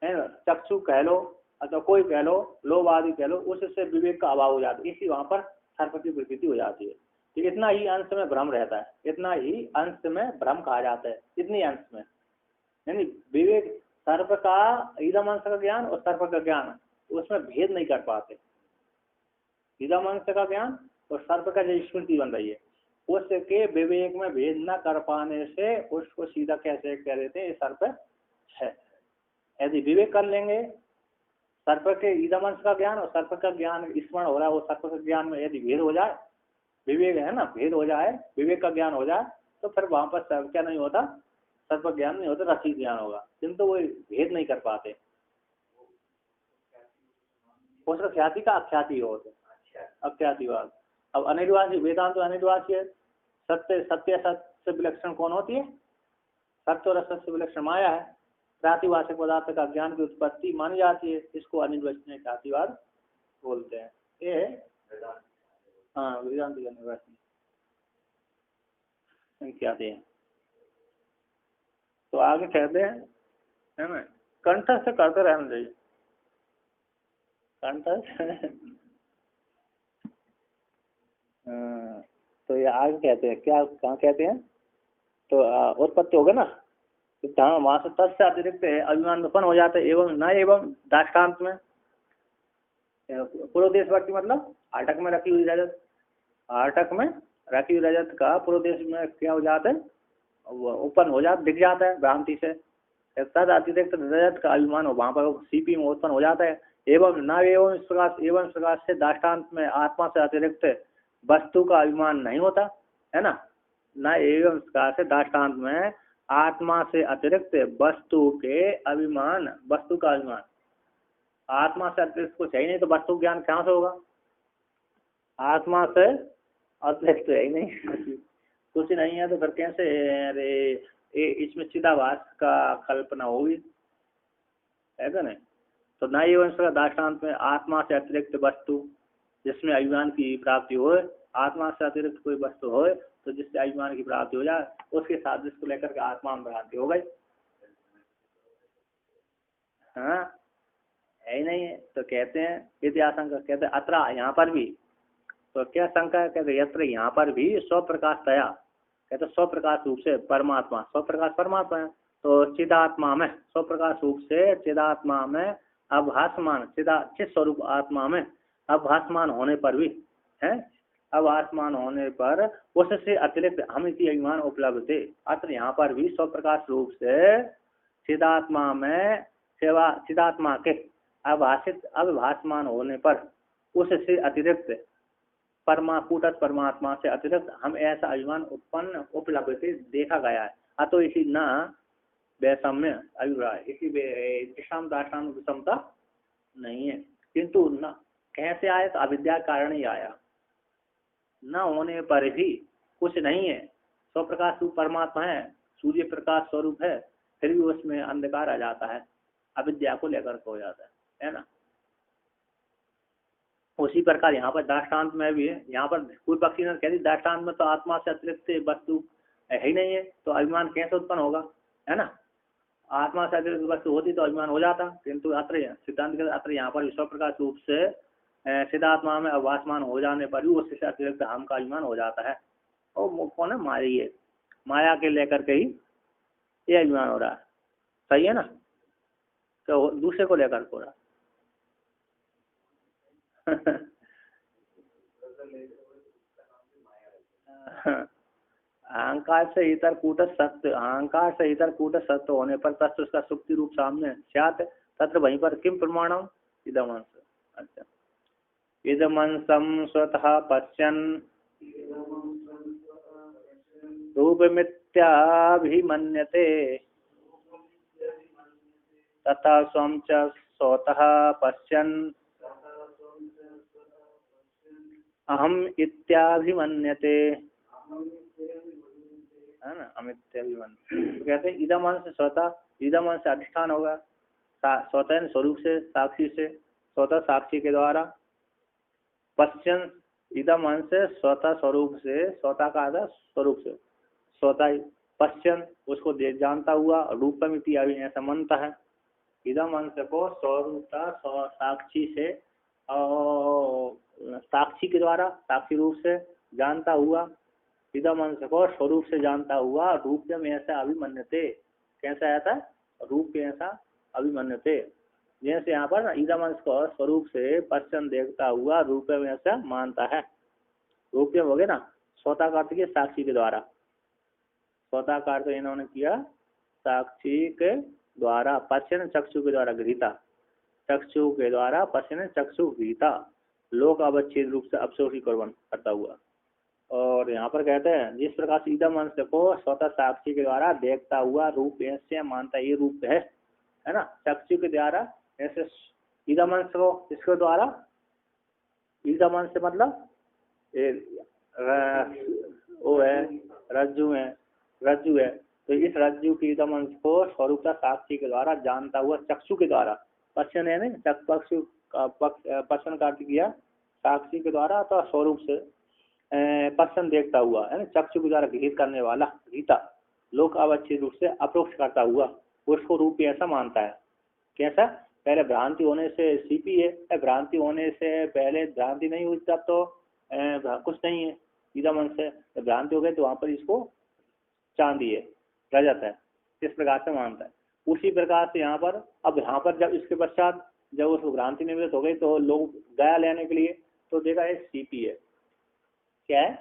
[SPEAKER 1] है ना। चक्षु कह लो अथवा कोई कह लो, लोभ आदि कह लो, उससे विवेक का अभाव हो जाता है, इसी वहां पर सर्प की प्रकृति हो जाती है। तो इतना ही अंश में भ्रम रहता है, इतना ही अंश में भ्रम कहा जाता है, इतनी अंश में, यानी विवेक सर्प का इदम अंश का ज्ञान और सर्प का ज्ञान उसमें भेद नहीं कर पाते। इदम अंश का ज्ञान और सर्प का जो स्मृति बन रही है उसके विवेक में भेद न कर पाने से उसको सीधा कैसे कह देते हैं ये सर्प है। यदि विवेक कर लेंगे, सर्प के इदम अंश का ज्ञान और सर्प का ज्ञान स्मरण हो रहा है, वो सर्प के ज्ञान में यदि भेद हो जाए, विवेक है ना, भेद हो जाए, विवेक का ज्ञान हो जाए, तो फिर वहां पर सर्प क्या नहीं होता, सर्प ज्ञान नहीं होता, रस्सी ज्ञान होगा, किंतु वो भेद नहीं कर पाते। उसका ख्याति का अख्याति होते, अब सत्यादिवाद। अब अनिर्वाची वेदांत तो अनिर्वाची है। सत्य सत्य सत्य विलक्षण कौन होती है? सत्य और असत्य से विलक्षण माया है। प्रातिभाषिक पदार्थ का ज्ञान की उत्पत्ति मानी जाती है, इसको अनिर्वचनीय प्रातिवाद बोलते हैं। ये है हाँ वेदांत का अनिर्वचनीय क्या थे। तो आगे कहते हैं है ना, कंठस्थ से करते रहना चाहिए। कंठस्थ तो ये आगे कहते हैं क्या, कहाँ कहते हैं? तो उत्पत्ति होगा ना, हाँ वहां से तत्से अतिरिक्त है अभिमान उत्पन्न हो जाता है। एवं न एवं दाष्टान्त में पूर्वदेशवर्ती मतलब आटक में रखी हुई रजत, आटक में रखी हुई रजत का पूर्वदेश में क्या हो जाता है, उत्पन्न हो जाता, दिख जाता है भ्रांति से। तद अतिरिक्त रजत का अभिमान हो वहां पर सीपी में उत्पन्न हो जाता है। एवं न एवं इस प्रकार से दाष्टान्त में आत्मा से अतिरिक्त वस्तु का अभिमान नहीं होता है ना। न एवं इस प्रकार से दाष्टान्त में आत्मा से अतिरिक्त वस्तु के अभिमान, वस्तु का अभिमान, आत्मा से अतिरिक्त कुछ है ही नहीं तो वस्तु ज्ञान कहाँ से होगा? आत्मा से अतिरिक्त तो है ही नहीं कुछ नहीं है तो फिर कैसे? अरे इसमें चिदाभास का कल्पना होगी, है क्या नहीं? तो न एवं इसका दाष्टान्त में आत्मा से अतिरिक्त वस्तु जिसमें अभिमान की प्राप्ति हो, आत्मा से अतिरिक्त कोई वस्तु हो तो जिससे अभिमान की प्राप्ति हो जाए उसके साथ जिसको लेकर के आत्मा में भ्रांति हो गई। हाँ है ही नहीं है तो कहते हैं इतिहासंका, कहते हैं अत्र यहाँ पर भी। तो क्या शंका है? कहते यत्र यहाँ पर भी स्वप्रकाशतया, कहते स्वप्रकाश रूप से परमात्मा, स्वप्रकाश परमात्मा है तो चिदात्मा में, स्वप्रकाश रूप से चिदात्मा में अभासमान, चित स्वरूप आत्मा में अभासमान होने पर भी है, अभासमान होने पर उससे अतिरिक्त हम इसी अभिमान उपलब्ध थे। अत्र यहाँ पर भी स्वप्रकाश रूप से चिदात्मा में सेवा, चिदात्मा के अभाषित अभासमान होने पर उससे अतिरिक्त कूटस्थ परमात्मा से अतिरिक्त हम ऐसा अभिमान उत्पन्न उपलब्ध से देखा गया है। अतो इसी न वैषम्य अभिप्राय, इसी दिशाम दाष्टान विषमता नहीं है। किंतु न कैसे आया? तो अविद्या कारण ही आया। न होने पर भी कुछ नहीं है, स्वप्रकाश रूप परमात्मा है, सूर्य प्रकाश स्वरूप है, फिर भी उसमें अंधकार आ जाता है, अविद्या को लेकर हो जाता है ना। उसी प्रकार यहाँ पर दाष्टान्त में भी है। यहाँ पर पूर्व पक्षी ने कह दी दाष्टान्त में तो आत्मा से अतिरिक्त वस्तु है ही नहीं है तो अभिमान कैसे उत्पन्न होगा, है ना। आत्मा से अतिरिक्त वस्तु होती तो अभिमान हो जाता, किंतु अत्र सिद्धांत के अत्र यहाँ पर विश्व प्रकाश रूप से सिद्धात्मा में अभासमान हो जाने पर भी उससे अतिरिक्त हम का अभिमान हो जाता है। और कौन है? माया है, माया के लेकर के ही ये अभिमान हो रहा है, सही है ना। तो दूसरे को लेकर हो रहा अहंकार से इतर कूटस्थ सत्य, अहंकार से इतर कूटस्थ सत्य होने पर तत्व उसका सुक्ति रूप सामने स्यात् तत्र वहीं पर किम प्रमाणम? इदमंस। अच्छा, इदमंसम स्वतः पश्यन् रूपमित्याभिमन्यते तथा स्वं च स्वतः पश्यन् अहम इत्याभिमन्यते, है ना, अमित्याभिमान। कहते हैं इदम अंश स्वतः, इदम अंश अधिष्ठान होगा स्वतः स्वरूप से, साक्षी से, स्वतः साक्षी के द्वारा। पश्चन इदम अंश स्वतः स्वरूप से, स्वतः का आधा स्वरूप से, स्वतः पश्चन उसको जानता हुआ, रूपमिति ऐसा मानता है। इदम अंश को स्वरूपता साक्षी से और साक्षी के द्वारा, साक्षी रूप से जानता हुआ, इदम अंश को स्वरूप से जानता हुआ, रूप में ऐसा अभिमन्यते, कैसा आता है? रूप में ऐसा अभिमन्यते। जैसे यहाँ पर इदम अंश को स्वरूप से पश्चन देखता हुआ रूप में ऐसा मानता है। रूप में हो गया ना, स्वतः का अर्थ किया साक्षी के द्वारा, स्वतः का अर्थ इन्होंने किया साक्षी के द्वारा, पश्चन चक्षु के द्वारा गृहीता, चक्षु के द्वारा पश्चन चक्षु गृहीता, लोक अवच्छेद रूप से अवशोषी कर्मण करता हुआ। और यहाँ पर कहते हैं जिस प्रकार से इदम अंश को स्वतः साक्षी के द्वारा देखता हुआ रूप ऐसे मानता, ये रूप है ना, चक्षु के द्वारा ऐसे इदम अंश को इसके द्वारा ईदम अंश से मतलब ये वो है रज्जु है, रज्जु है, तो इस रज्जु की ईदम अंश को स्वरूपता साक्षी के द्वारा जानता हुआ चक्षु के द्वारा, पश्चन है ना, पश्चन का अर्थ किया साक्षी के द्वारा तो स्वरूप से पश्चन देखता हुआ है ना, चक्षु के द्वारा गृहित करने वाला गीता लोक अवच्छेद रूप से अप्रोक्ष करता हुआ उसको रूप ऐसा मानता है। कैसा? पहले भ्रांति होने से सीपी है, भ्रांति होने से पहले भ्रांति नहीं हुई तब तो कुछ नहीं है, ईदम अंश है, तो भ्रांति हो गई तो वहां पर इसको चांदी है, रजत है, इस प्रकार से मानता है। उसी प्रकार से यहाँ पर, अब यहाँ पर जब इसके पश्चात जब उसको भ्रांति निवृत्त हो गई तो लोग गया लेने के लिए तो देखा है सीपी है, क्या है?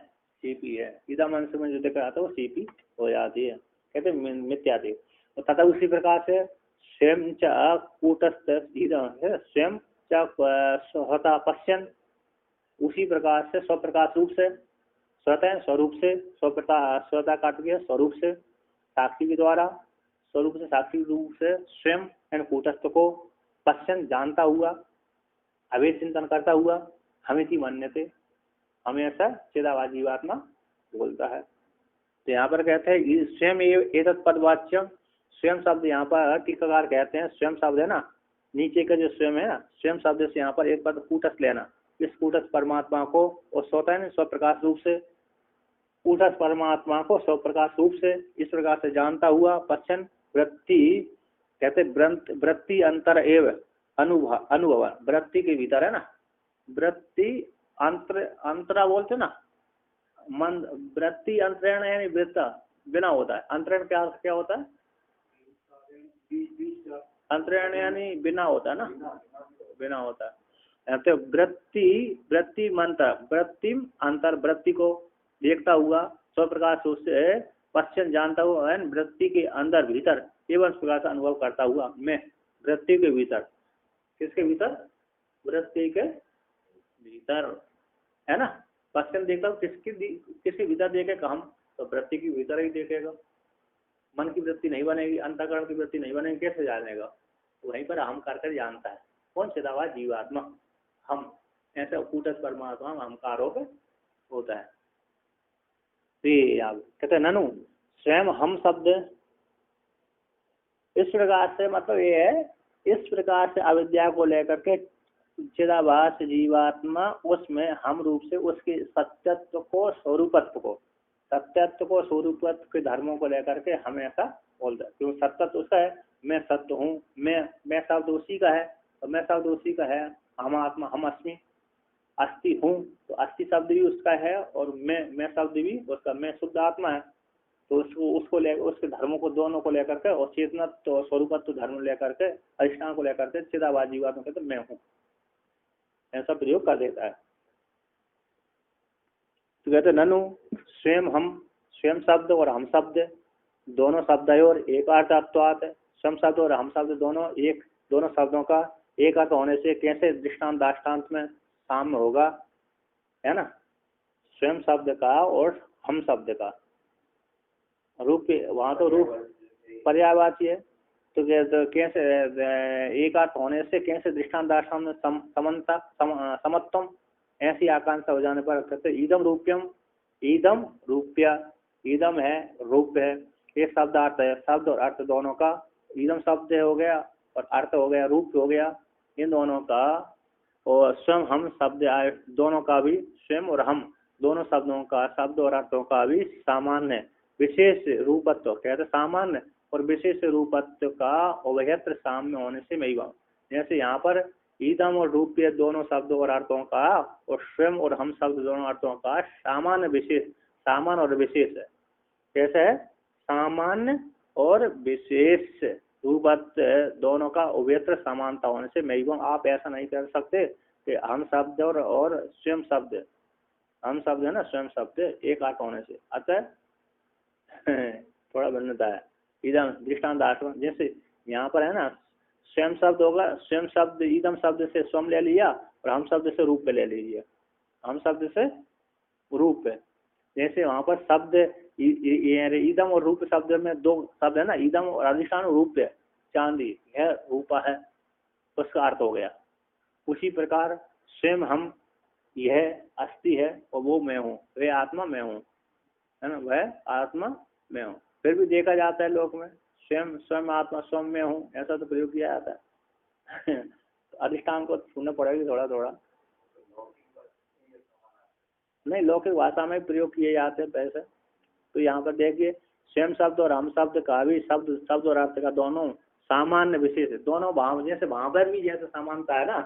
[SPEAKER 1] सीपी है, ईदम अंश में जो देखा जाता है वो सीपी हो जाती है, कहते मिथ्यादि। तो तथा उसी प्रकार से स्वयं च कूटस्थ स्वयं च स्वतः पश्यन, उसी प्रकार से स्वप्रकाश रूप से, स्वतः स्वरूप से, स्वतः काट के स्वरूप से साक्षी के द्वारा, स्वरूप से साक्षी रूप से स्वयं एंड कूटस्थ को पश्चन जानता हुआ, अवेद चिंतन करता हुआ, हमें की मान्यते, हमें ऐसा चिदाभास जीवात्मा बोलता है। तो यहाँ पर कहते हैं स्वयं एतत् पदवाच्यम, स्वयं शब्द यहाँ पर टीकाकार कहते हैं, स्वयं शब्द है ना, नीचे का जो स्वयं है ना, स्वयं शब्द से यहाँ पर एक पद कूटस्थ लेना, इस कूटस्थ परमात्मा को और स्वतः है स्वप्रकाश रूप से, कूटस्थ परमात्मा को स्वप्रकाश रूप से इस प्रकार से जानता हुआ पश्चन वृत्ति, कहते वृत्ति अंतर एव अनुभव, वृत्ति के भीतर है ना, वृत्ति अंतरा बोलते ना, मन वृत्ति अंतरण यानी वृत्ता बिना होता है, अंतरण क्या होता है? अंतरण यानी बिना होता है ना, बिना होता है। तो वृत्ति मंत्र वृत्ति अंतर, वृत्ति को देखता हुआ स्वप्रकाश से पश्चन जानता हुआ, वृत्ति के अंदर भीतर एवं प्रकार से अनुभव करता हुआ मैं, वृत्ति के भीतर, किसके भीतर? वृत्ति के भीतर है ना, पश्चन देखता हूँ किसके भीतर देखेगा हम, तो वृत्ति की भीतर ही देखेगा, मन की वृत्ति नहीं बनेगी, अंतःकरण की वृत्ति नहीं बनेगी, कैसे जानेगा? तो वहीं पर हम करके जानता है, कौन? चिदाभास जीवात्मा, हम, ऐसा कूटस्थ परमात्मा अहंकार होता है। कहते ननु स्वयं हम शब्द, इस प्रकार से मतलब ये है, इस प्रकार से अविद्या को लेकर के चिदाभास जीवात्मा उसमें हम रूप से उसके सत्यत्व को, स्वरूपत्व को, सत्यत्व को, स्वरूपत्व के धर्मों को लेकर के हम ऐसा बोलते हैं, क्योंकि सत्यत्व उसका है, मैं सत्य हूँ, मैं शब्द उसी का है, तो मैं शब्द उसी का है, हम आत्मा, हम अस्मि, अस्थि हूँ, तो अस्थि शब्द भी उसका है और मैं शब्द भी उसका, मैं शुद्ध आत्मा है, तो उसको उसके धर्मों को दोनों को लेकर के और चेतनत्व और स्वरूपत्व धर्म लेकर के, अधिष्ठान को लेकर के चिदाभास जीवात्मा कहते मैं हूँ, ऐसा प्रयोग कर देता है। तो कहते ननु स्वयं हम, स्वयं शब्द और हम शब्द दोनों शब्द है और एक अर्थत्वात्, स्वयं शब्द और हम शब्द दोनों शब्दों का एक अर्थ होने से कैसे दृष्टांत दाष्टान्त में साम्य होगा, है ना, स्वयं शब्द का और हम शब्द का रूप, वहाँ तो रूप पर्यायवाची है, तो कैसे एक अर्थ होने से कैसे दृष्टांत दाष्टान्त में समन्ता समत्वम, ऐसी आकांक्षा हो जाने पर कहते ईदम रूप्यम, ईदम रूप्य, ईदम है रूप है, ये शब्द अर्थ है, शब्द और अर्थ दोनों का, ईदम शब्द हो गया और अर्थ हो गया, रूप हो गया, इन दोनों का, और स्वयं हम शब्द दोनों का भी, स्वयं और हम दोनों शब्दों का, शब्द और अर्थों का भी सामान्य विशेष रूपत्व, कहते सामान्य और विशेष रूपत्व का उभयत्र साम्य होने से मैं, जैसे यहाँ पर ईदम और रूप्य दोनों शब्दों और अर्थों का और स्वयं और हम शब्द दोनों अर्थों का सामान्य विशेष, सामान्य और विशेष है, कैसे है? सामान्य और विशेष रूपत्व दोनों का उभयत्र समानता होने से मैं, आप ऐसा नहीं कर सकते कि हम शब्द और स्वयं शब्द, हम शब्द है ना, स्वयं शब्द एक अर्थ होने से, अतः थोड़ा भिन्नता है। ईदम दृष्टांत आश्रम, जैसे यहाँ पर है ना, स्वयं शब्द होगा, स्वयं शब्द ईदम शब्द से स्वयं ले लिया और हम शब्द से रूप पे ले लीजिए, हम शब्द से रूप पे, जैसे वहाँ पर शब्द ईदम और रूप शब्द में दो शब्द है ना, ईदम और अधिष्ठान रूप है, चांदी है, रूपा है, उसका अर्थ हो गया। उसी प्रकार स्वयं हम, यह अस्थि है और वो मैं हूँ, वह आत्मा मैं हूँ, है ना, वह आत्मा मैं हूँ। फिर भी देखा जाता है लोक में स्वयं स्वयं आत्मा स्वयं में हूँ, ऐसा तो प्रयोग किया जाता है। तो अधिष्ठान को सुनना पड़ेगा थोड़ा थोड़ा। नहीं, लौकिक भाषा में प्रयोग किए जाते हैं वैसे। तो यहाँ पर देखिए स्वयं शब्द और हम शब्द का भी शब्द शब्द और अर्थ का दोनों सामान्य विशेष है। दोनों भाव जैसे वहां पर भी जैसे समानता है ना,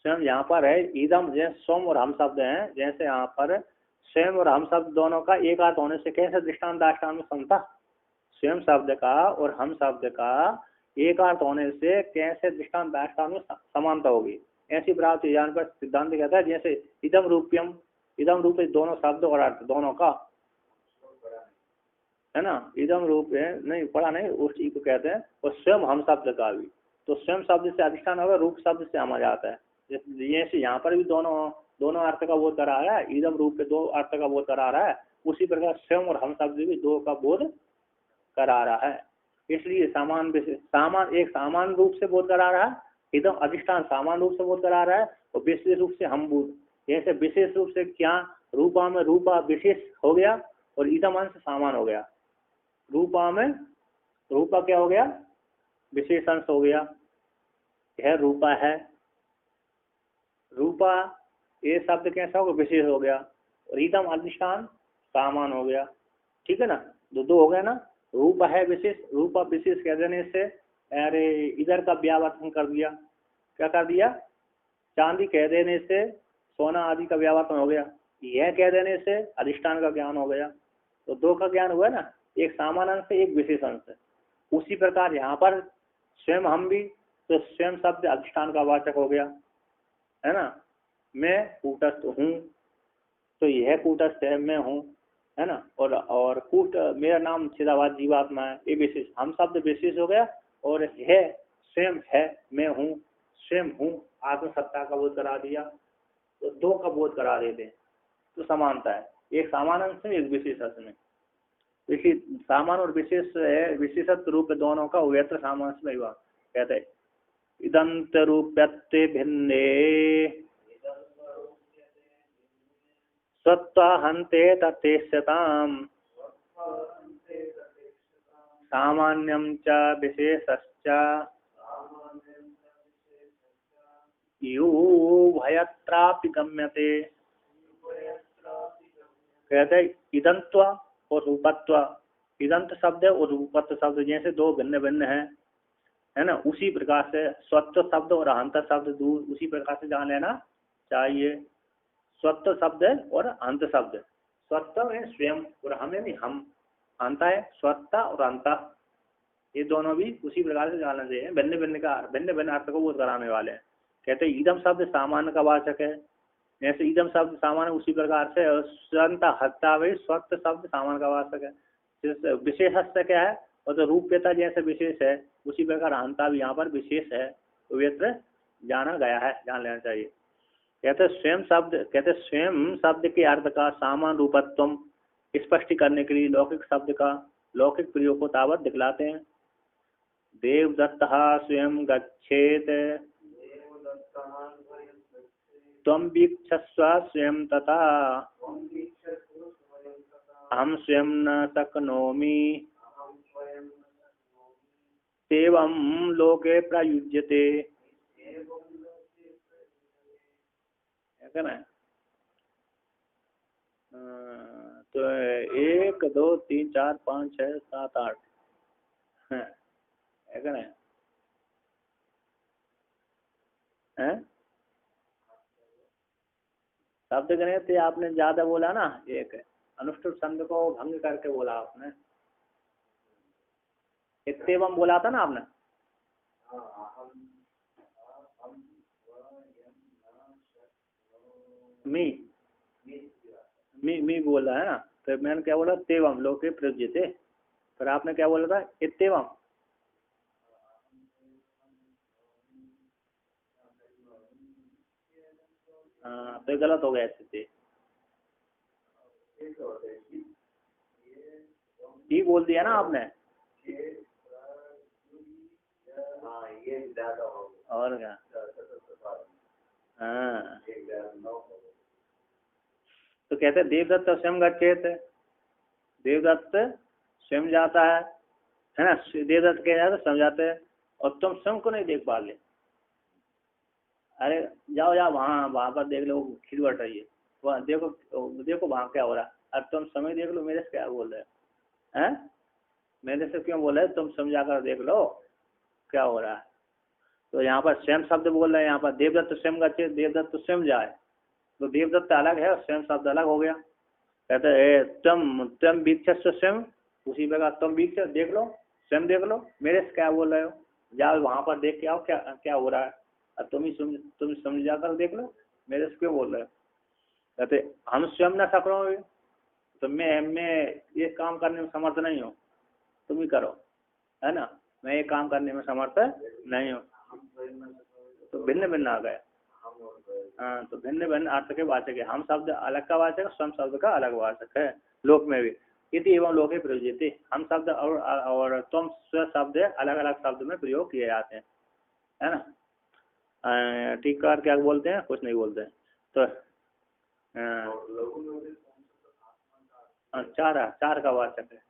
[SPEAKER 1] स्वयं यहाँ पर है इदम, जैसे स्वयं और हम शब्द हैं, जैसे यहाँ पर स्वयं और हम शब्द दोनों का एक अर्थ होने से कैसे दृष्टांत दाष्टान में समता, स्वयं शब्द का और हम शब्द का एक अर्थ होने से कैसे दृष्टांत दाष्टान में समानता होगी। ऐसी प्राप्त ज्ञान पर सिद्धांत कहता है जैसे इदम रूप्यम, इदम रूप दोनों शब्द और अर्थ दोनों का, है ना, इदम रूप है, नहीं पढ़ा नहीं, उस चीज को कहते हैं। और स्वयं हम शब्द का भी, तो स्वयं शब्द से अधिष्ठान होगा, रूप शब्द से हम आ जाता है। जैसे यहाँ पर भी दोनों दोनों अर्थ का बोध करा रहा है, इदम रूप के दो अर्थ का बोध करा रहा है, उसी प्रकार स्वयं और हम शब्द भी दो का बोध करा रहा है। इसलिए सामान एक सामान रूप से बोध करा रहा है, इदम अधिष्ठान सामान रूप से बोध करा रहा है, और विशेष रूप से हम बोध, जैसे विशेष रूप से क्या रूपा में रूपा विशेष हो गया और इदम अंश सामान हो गया। रूपा में रूपा क्या हो गया, विशेष अंश हो गया, यह रूपा है, रूपा ये शब्द कैसा होगा, विशेष हो गया, और इदम अधिष्ठान सामान हो गया। ठीक है ना, दो दो हो गया ना, रूप है विशेष, रूपा विशेष कह देने से अरे इधर का व्यावर्तन कर दिया, क्या कर दिया, चांदी कह देने से सोना आदि का व्यावर्तन हो गया, यह कह देने से अधिष्ठान का ज्ञान हो गया। तो दो का ज्ञान हुआ ना, एक सामान्य अंश है, एक विशेष अंश है। उसी प्रकार यहाँ पर स्वयं हम भी, तो स्वयं शब्द अधिष्ठान का वाचक हो गया, है ना, मैं कूटस्थ हूँ, तो यह कूटस्थ है, मैं हूँ, है ना, और कूट मेरा नाम चिदाभास जीवात्मा है, ये विशेष, हम शब्द विशेष हो गया, और है स्वयं है, मैं हूँ, स्वयं हूँ, आत्मसत्ता का बोध करा दिया। तो दो का बोध करा देते हैं, तो समानता है, एक सामान्य अंश में एक विशेष अंश में। इसलिए सामान्य और विशेष है, विशेषत्व रूप दोनों का उभयत्र सामांश में हुआ, कहते हैं इदंत रूप्यत्ते भिन्ने स्वत्वहन्ते तथेष्यताम् सामान्यं च विशेषश्च उभयत्रापि गम्यते। कहते इदंत्व और रूपत्व, इदंत शब्द और रूपत्व शब्द जैसे दो भिन्न भिन्न है ना, उसी प्रकार से स्वत्व शब्द और अंत शब्द दूर उसी प्रकार से जान लेना चाहिए। स्वत्व शब्द और अंत शब्द, स्वत्व है स्वयं और हमें नहीं हम, अंत है स्वत्ता और अंत, ये दोनों भी उसी प्रकार से जानना चाहिए, भिन्न भिन्न का भिन्न भिन्न अर्थ को बोध कराने वाले हैं। कहते हैं इदम शब्द सामान्य का वाचक है, जैसे इदम शब्द सामान्य उसी प्रकार से स्वंत हत्ता वही स्वत्व शब्द सामान्य का वाचक है। विशेषस्य क्या है, और तो रूप्यता जैसे विशेष है उसी प्रकार हंता भी यहाँ पर विशेष है, तो व्यत्र जाना गया है, जान लेना चाहिए। कहते स्वयं शब्द, कहते स्वयं शब्द के अर्थ का सामान्य रूपत्व स्पष्ट करने के लिए लौकिक शब्द का लौकिक प्रयोग को तावत दिखलाते हैं। देवदत्त स्वयं गच्छेत त्वं वीक्षस्व स्वयं तथा अहं स्वयं न शक्नोमि एवं लोके प्रयुज्यते। है ना, तो 1 2 3 4 5 6 7 8 है ना, शब्द गणे थे, आपने ज्यादा बोला ना, एक अनुष्ठुप छंद को भंग करके बोला आपने, इत्येवम बोला था ना आपने, मी बोला है ना, तो मैंने क्या बोला, तेवम लोके प्रयुज्यते, फिर आपने क्या बोला था, इत्येवम, हाँ तो गलत हो गया स्थिति, ही बोल दिया ना आपने, और क्या, हाँ, तो कहते हैं देवदत्त स्वयं गच्छेत, देवदत्त स्वयं जाता है ना, देवदत्त कह जाता स्वयं जाते हैं, और तुम स्वयं को नहीं देख पा ले। अरे जाओ जाओ वहाँ वहाँ पर देख लो खीर बट रही है, वहाँ देखो, देखो वहाँ क्या हो रहा है, अब तुम समय देख लो, मेरे से क्या बोल रहे हैं? मेरे से क्यों बोल रहे, तुम समझा कर देख लो क्या हो रहा है। तो यहाँ पर स्वयं शब्द बोल रहे हैं, यहाँ पर देवदत्त स्वयं गच्छेत, देवदत्त तो स्वयं जाए, तो देवदत्त अलग है और स्वयं शब्द अलग हो गया। कहते तुम वीक्षस्व स्वयं, उसी प्रकार तुम वीक्ष देख लो, स्वयं देख लो, मेरे से क्या बोल रहे हो, जाओ वहाँ पर देख के आओ क्या क्या हो रहा है, अब तुम समझ जाकर देख लो, मेरे से क्यों बोल रहे हो। कहते हम स्वयं न सक रहे हो, तो मैं ये काम करने में समर्थ नहीं हूँ, तुम ही करो, है ना, मैं ये काम करने में समर्थ नहीं हूँ। तो भिन्न भिन्न आ गए। हाँ, तो भिन्न भिन्न अर्थ के वाचक है, हम शब्द अलग का वाचक, स्वयं शब्द का अलग वाचक है लोक में भी। इति एवं लोके प्रयुज्यते, हम शब्द और तुम स्व शब्द अलग अलग शब्द में प्रयोग किए जाते हैं, है ना। टीकाकार क्या बोलते हैं, कुछ नहीं बोलते हैं। तो चार का वाचक है,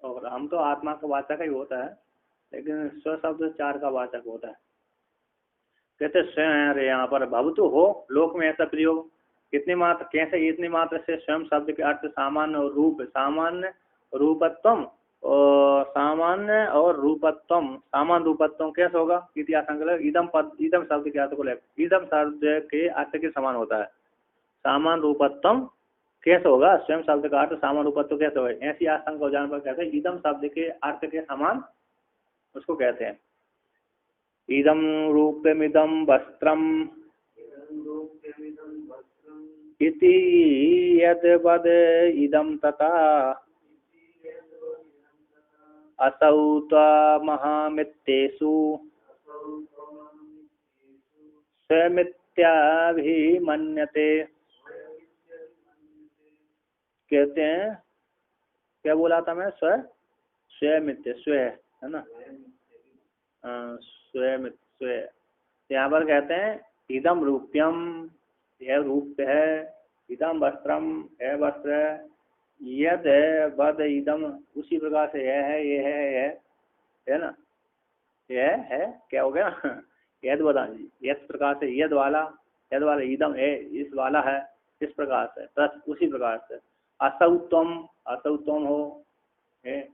[SPEAKER 1] और हम तो आत्मा का वाचक ही होता है, लेकिन स्व शब्द चार का वाचक होता है। कहते स्वयं यहाँ पर भवतु हो लोक में ऐसा प्रयोग, कितनी मात्र कैसे, इतनी मात्र से स्वयं शब्द के अर्थ सामान्य और रूप, सामान्य रूपत्वम और सामान्य और रूपत्वम, सामान्य रूपत्वम कैसे होगा, इतिहास इदम पद, इदम शब्द के अर्थ को ले, इदम शब्द के अर्थ के समान होता है। सामान्य रूपत्वम कैसे होगा, स्वयं शब्द का अर्थ सामान्य रूपत्व कैसे होगा, ऐसी आशंका हो जाने पर कहते हैं इदम शब्द के अर्थ के समान उसको कहते हैं। इदम रूपमिदं वस्त्रम इति यद्वद इदं तथा असौ त्वमहमित्येषु स्वमित्याभिमन्यते। कहते हैं क्या बोला था मैं, स्वमित्य स्व है ना, स्व। यहाँ पर कहते हैं इदम रूप्यम, यह रूप है, इदम वस्त्रम है वस्त्र, यद बद इदम, उसी प्रकार से यह है, ये है ना, यह है क्या हो गया यद बदा, यद प्रकार से यद वाला इदम है, इस वाला है, इस प्रकार से बस उसी प्रकार से। असौ तुम हो है,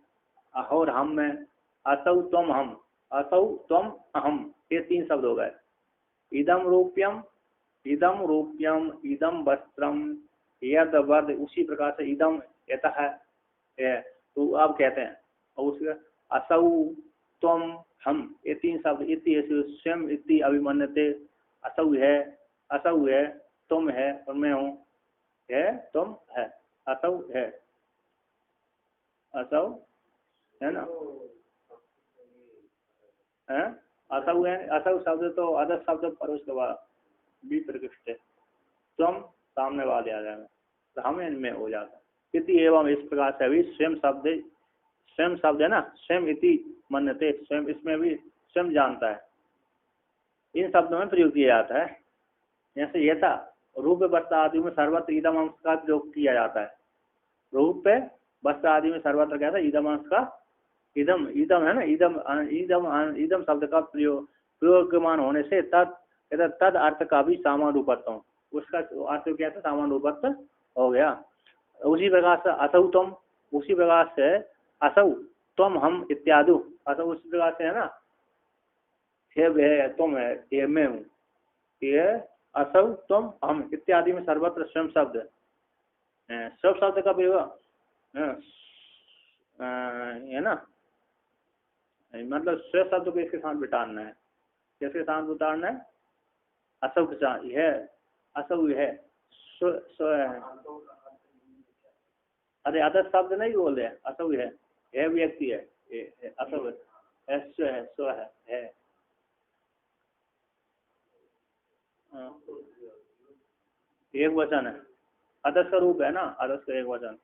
[SPEAKER 1] और हम में, असौ तुम हम, असौ तुम अहम, ये तीन शब्द हो गए। इदम रूप्यम इदम वस्त्रम यद वद, उसी प्रकार से इदम यतः है, तो आप कहते हैं, और उसके असौ तुम हम, ये तीन शब्द इति स्वयं इति अभिमन्यते, असौ है, तुम है और मैं हूँ, है तुम है, असौ है, असौ है ना, है असौ है, असौ शब्द तो अदर शब्द परोक्ष के बाद भी प्रकृष्ट है, तुम सामने वाले आ जाएगा, तो हम इनमें हो जाता है। इति एवं इस प्रकार से अभी स्वयं शब्द है ना, स्वयं इति मन्यते, स्वयं इसमें भी स्वयं जानता है, इन शब्दों में प्रयोग किया जाता है। जैसे ये था रूप वस्त्र आदि में सर्वत्र इदम अंश का प्रयोग किया जाता है, रूप पे वस्त्र आदि में सर्वत्र क्या था, इदम अंश का, इदम है ना, इदम शब्द का प्रयोगमान होने से तद अर्थ का भी सामान्य रूपत्व, उसका अर्थ क्या था, सामान्य रूपत्व हो गया। उसी प्रकार से असौ तुम, उसी प्रकार से असौ तुम हम इत्यादि, असौ उसी प्रकार से है ना, ये तुम है, ये मैं हूँ, ये असौ तुम हम इत्यादि में सर्वत्र स्वयं शब्द, सब शब्द का प्रयोग है ना, मतलब स्व शब्द को इसके साथ बिठाना है, किसके साथ उतारना है, असौ के साथ, यह असौ है, स्व है, अरे अदर शब्द नहीं बोल रहे, असौ है, यह व्यक्ति है, असौ है, स्व है, एक वचन है, अदर का रूप है ना, अदर का एक वचन,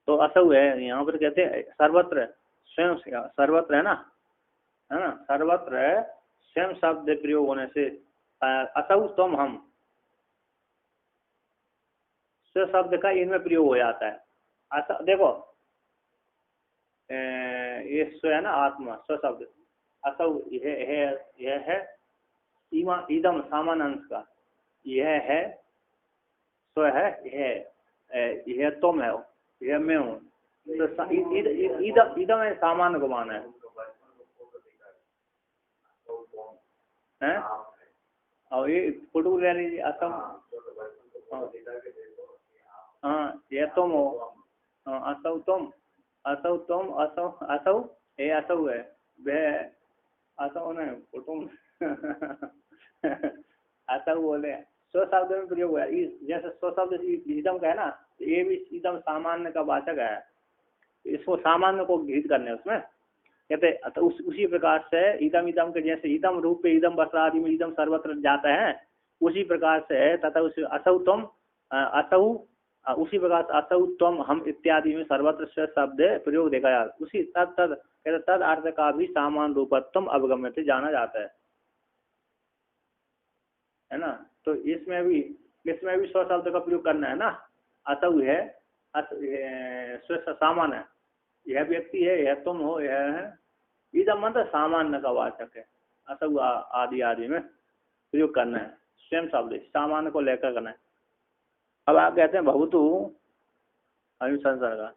[SPEAKER 1] तो असौ है, यहाँ पर कहते हैं सर्वत्र स्वयं, सर्वत्र है ना, सर्वत्र स्वयं शब्द प्रयोग होने से असौ तुम हम स्व शब्द का इनमें प्रयोग हो जाता है। असौ देखो ये स्व है ना आत्मा स्व शब्द असौ यह है इदम सामान्य अंश का यह है स्व है यह तुम है यह मैं हूँ। तो इदम है सामान्य को माना है और ये फोटो ले लीजिए असम हाँ ये तुम हो असौ तुम असौ तुम असौ असौ ये असौ है वह असौ नहीं फोटो असौ बोले स्व शब्द में प्रयोग हुआ जैसे स्व शब्द इदम का है ना तो ये भी इदम सामान्य का वाचक है। इसको सामान्य को गृहीत करने उसमें कहते तो उसी प्रकार से इदम इदम के जैसे इदम रूप पे इदम वस्त्रादि में इदम सर्वत्र जाता है उसी प्रकार से तथा उस असौ तुम असौ उसी प्रकार से असौ तुम हम इत्यादि में सर्वत्र से शब्द प्रयोग देखा जाता उसी तद कहते तद अर्थ का भी सामान्य रूपत्वम अवगम्यते जाना जाता है ना। तो इसमें भी स्व शब्द का प्रयोग करना है ना। असौ है स्व सामान्य यह व्यक्ति है यह तुम हो यह है इदम मतलब सामान्य का वाचक है। असौ आदि आदि में प्रयोग करना है स्वयं शब्द सामान्य को लेकर करना है। अब आप कहते हैं भवतु अनुसंसार का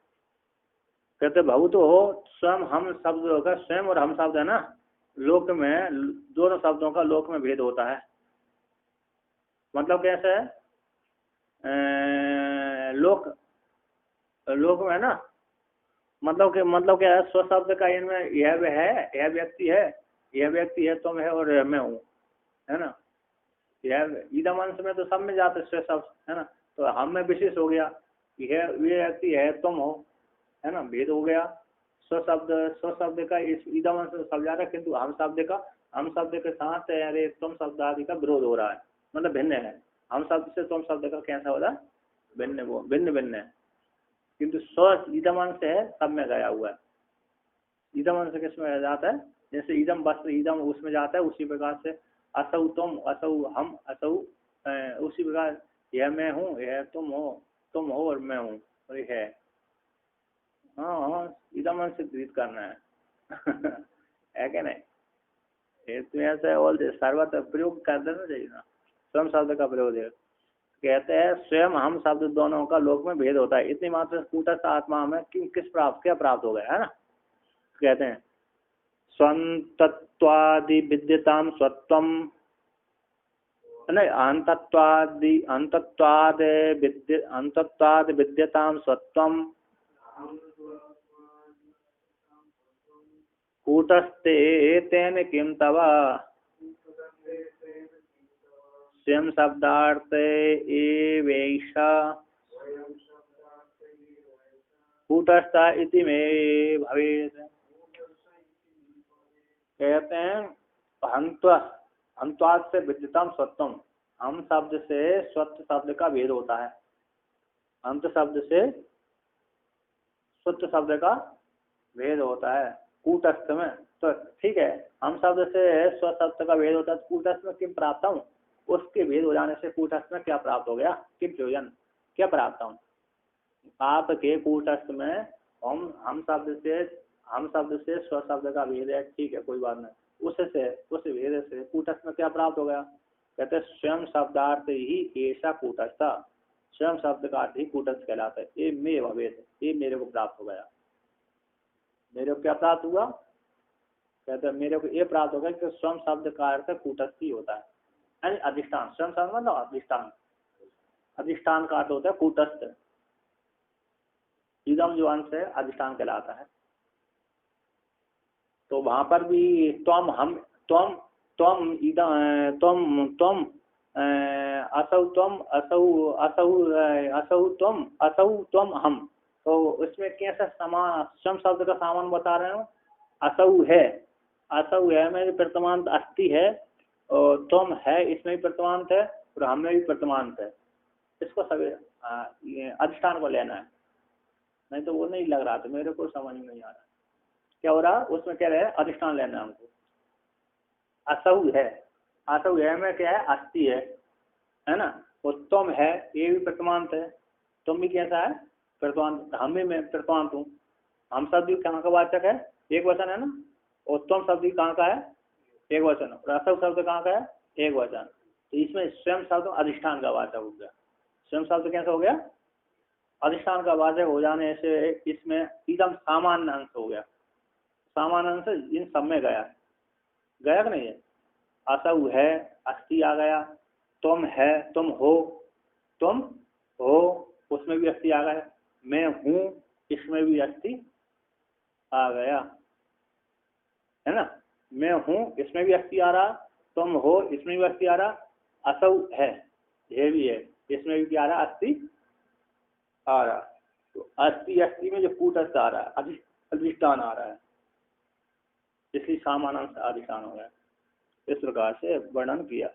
[SPEAKER 1] कहते भवतु हो स्वयं हम शब्द होगा स्वयं और हम शब्द है ना लोक में दोनों शब्दों का लोक में भेद होता है। मतलब कैसे है लोक में है ना मतलब क्या है स्व शब्द का इनमें यह है यह व्यक्ति है तुम है और मैं हूँ है ना। यह इदम अंश में तो सब में जाते स्व शब्द है ना तो हम में विशेष हो गया यह व्यक्ति है तुम हो है ना भेद हो गया। स्व शब्द का इस इदम अंश सब जा रहा है किंतु हम शब्द के साथ अरे तुम शब्द आदि का विरोध हो रहा है मतलब भिन्न है। हम शब्द से तुम शब्द का कैसा हो रहा भिन्न है किंतु स्व इदम अंश है सब में गया हुआ है। इदम अंश किस में जाता है जैसे इदम वस्त्र इदम उसमें जाता है उसी प्रकार से असौ तुम असौ हम असौ उसी प्रकार यह मैं हूँ यह तुम हो और मैं हूँ और यह है। हाँ इदम अंश गृहीत करना है क्या नहीं ये तो ऐसा और सर्वत्र प्रयोग कर देना चाहिए ना। स्वयं शब्द का प्रयोग है कहते हैं स्वयं हम शब्द दोनों का लोक में भेद होता है इतनी मात्र कूटस्थ आत्मा में क्या प्राप्त हो गया है ना। कहते हैं स्वंतत्वादि विद्यताम स्वत्वम नहीं अंतत्वाद विद्यताम स्वत्वम कूटस्थे तेन किम तव स्वयं शब्दार्थ एवैषा कूटस्थ इति में भवेत्। कहते हैं हंत्वाद से विद्यताम स्वत्वम हम शब्द से स्वत्व शब्द का भेद होता है अंत शब्द से स्वत्व शब्द का भेद होता है कूटस्थ में। तो ठीक है हम शब्द से स्व शब्द का भेद होता है कूटस्थ में किम प्राप्त हूँ उसके भेद हो जाने से कूटस्थ में क्या प्राप्त हो गया किम प्रयोजन क्या प्राप्त हूँ आपके कूटस्थ में हम शब्द से स्व शब्द का भेद है ठीक है कोई बात नहीं उस भेद से कूटस्थ में क्या प्राप्त हो गया। कहते स्वयं शब्दार्थ ही ऐसा कूटस्थ स्वयं शब्द का अर्थ ही कूटस्थ कहलाता है ये मे भवेत ये मेरे को प्राप्त हो गया। मेरे को क्या प्राप्त हुआ कहते मेरे को ये प्राप्त होगा कि स्वयं शब्द का अर्थ कूटस्थ ही होता है यानी अधिष्ठान स्वयं शब्द मतलब अधिष्ठान का अर्थ होता है कूटस्थ इदम जो अंश है अधिष्ठान कहलाता है। तो वहां पर भी तुम असौ तुम हम तो इसमें कैसा स्वयं शब्द का सामान बता रहे हो असौ है में वर्तमान अस्थि है और तुम है इसमें भी वर्तमान है और हमें भी वर्तमान है। इसको सभी अधिष्ठान को लेना है नहीं तो वो नहीं लग रहा था मेरे को समझ में नहीं आ रहा क्या हो रहा उसमें कह रहे हैं अधिष्ठान लेना है हमको असौ है, असौ है में क्या है, अस्थि है ना। और तुम है, ये भी प्रथमांत है, तुम भी कैसा है, प्रथमांत, हम भी मैं प्रथमांत हूँ। हम शब्द भी कहाँ का वाचक है, एक वचन है ना। और तुम शब्द भी कहाँ का है, एक वचन। और असौ शब्द कहाँ का है, एक वचन। तो इसमें स्वयं शब्द अधिष्ठान का वाचक हो गया। स्वयं शब्द कैसा हो गया, अधिष्ठान का वाचक हो जाने से इसमें एकदम सामान्य अंश हो गया। सामान्य अंश इन सब में गया, गया कि नहीं है। असौ है, अस्थि आ गया, तुम है, तुम हो, उसमें भी अस्थि आ गया। मैं हूँ, इसमें भी अस्थि आ गया, है ना। मैं हूँ, इसमें भी अस्थि आ रहा, तुम हो, इसमें भी अस्थि आ रहा, असौ है, ये भी है, इसमें भी क्या आ रहा, अस्थि आ रहा। तो अस्थि अस्थि में जो कूटस्थ आ रहा है, अधिष्ठान आ रहा है, इसलिए सामान्य अधिष्ठान हो गया। इस प्रकार से वर्णन किया।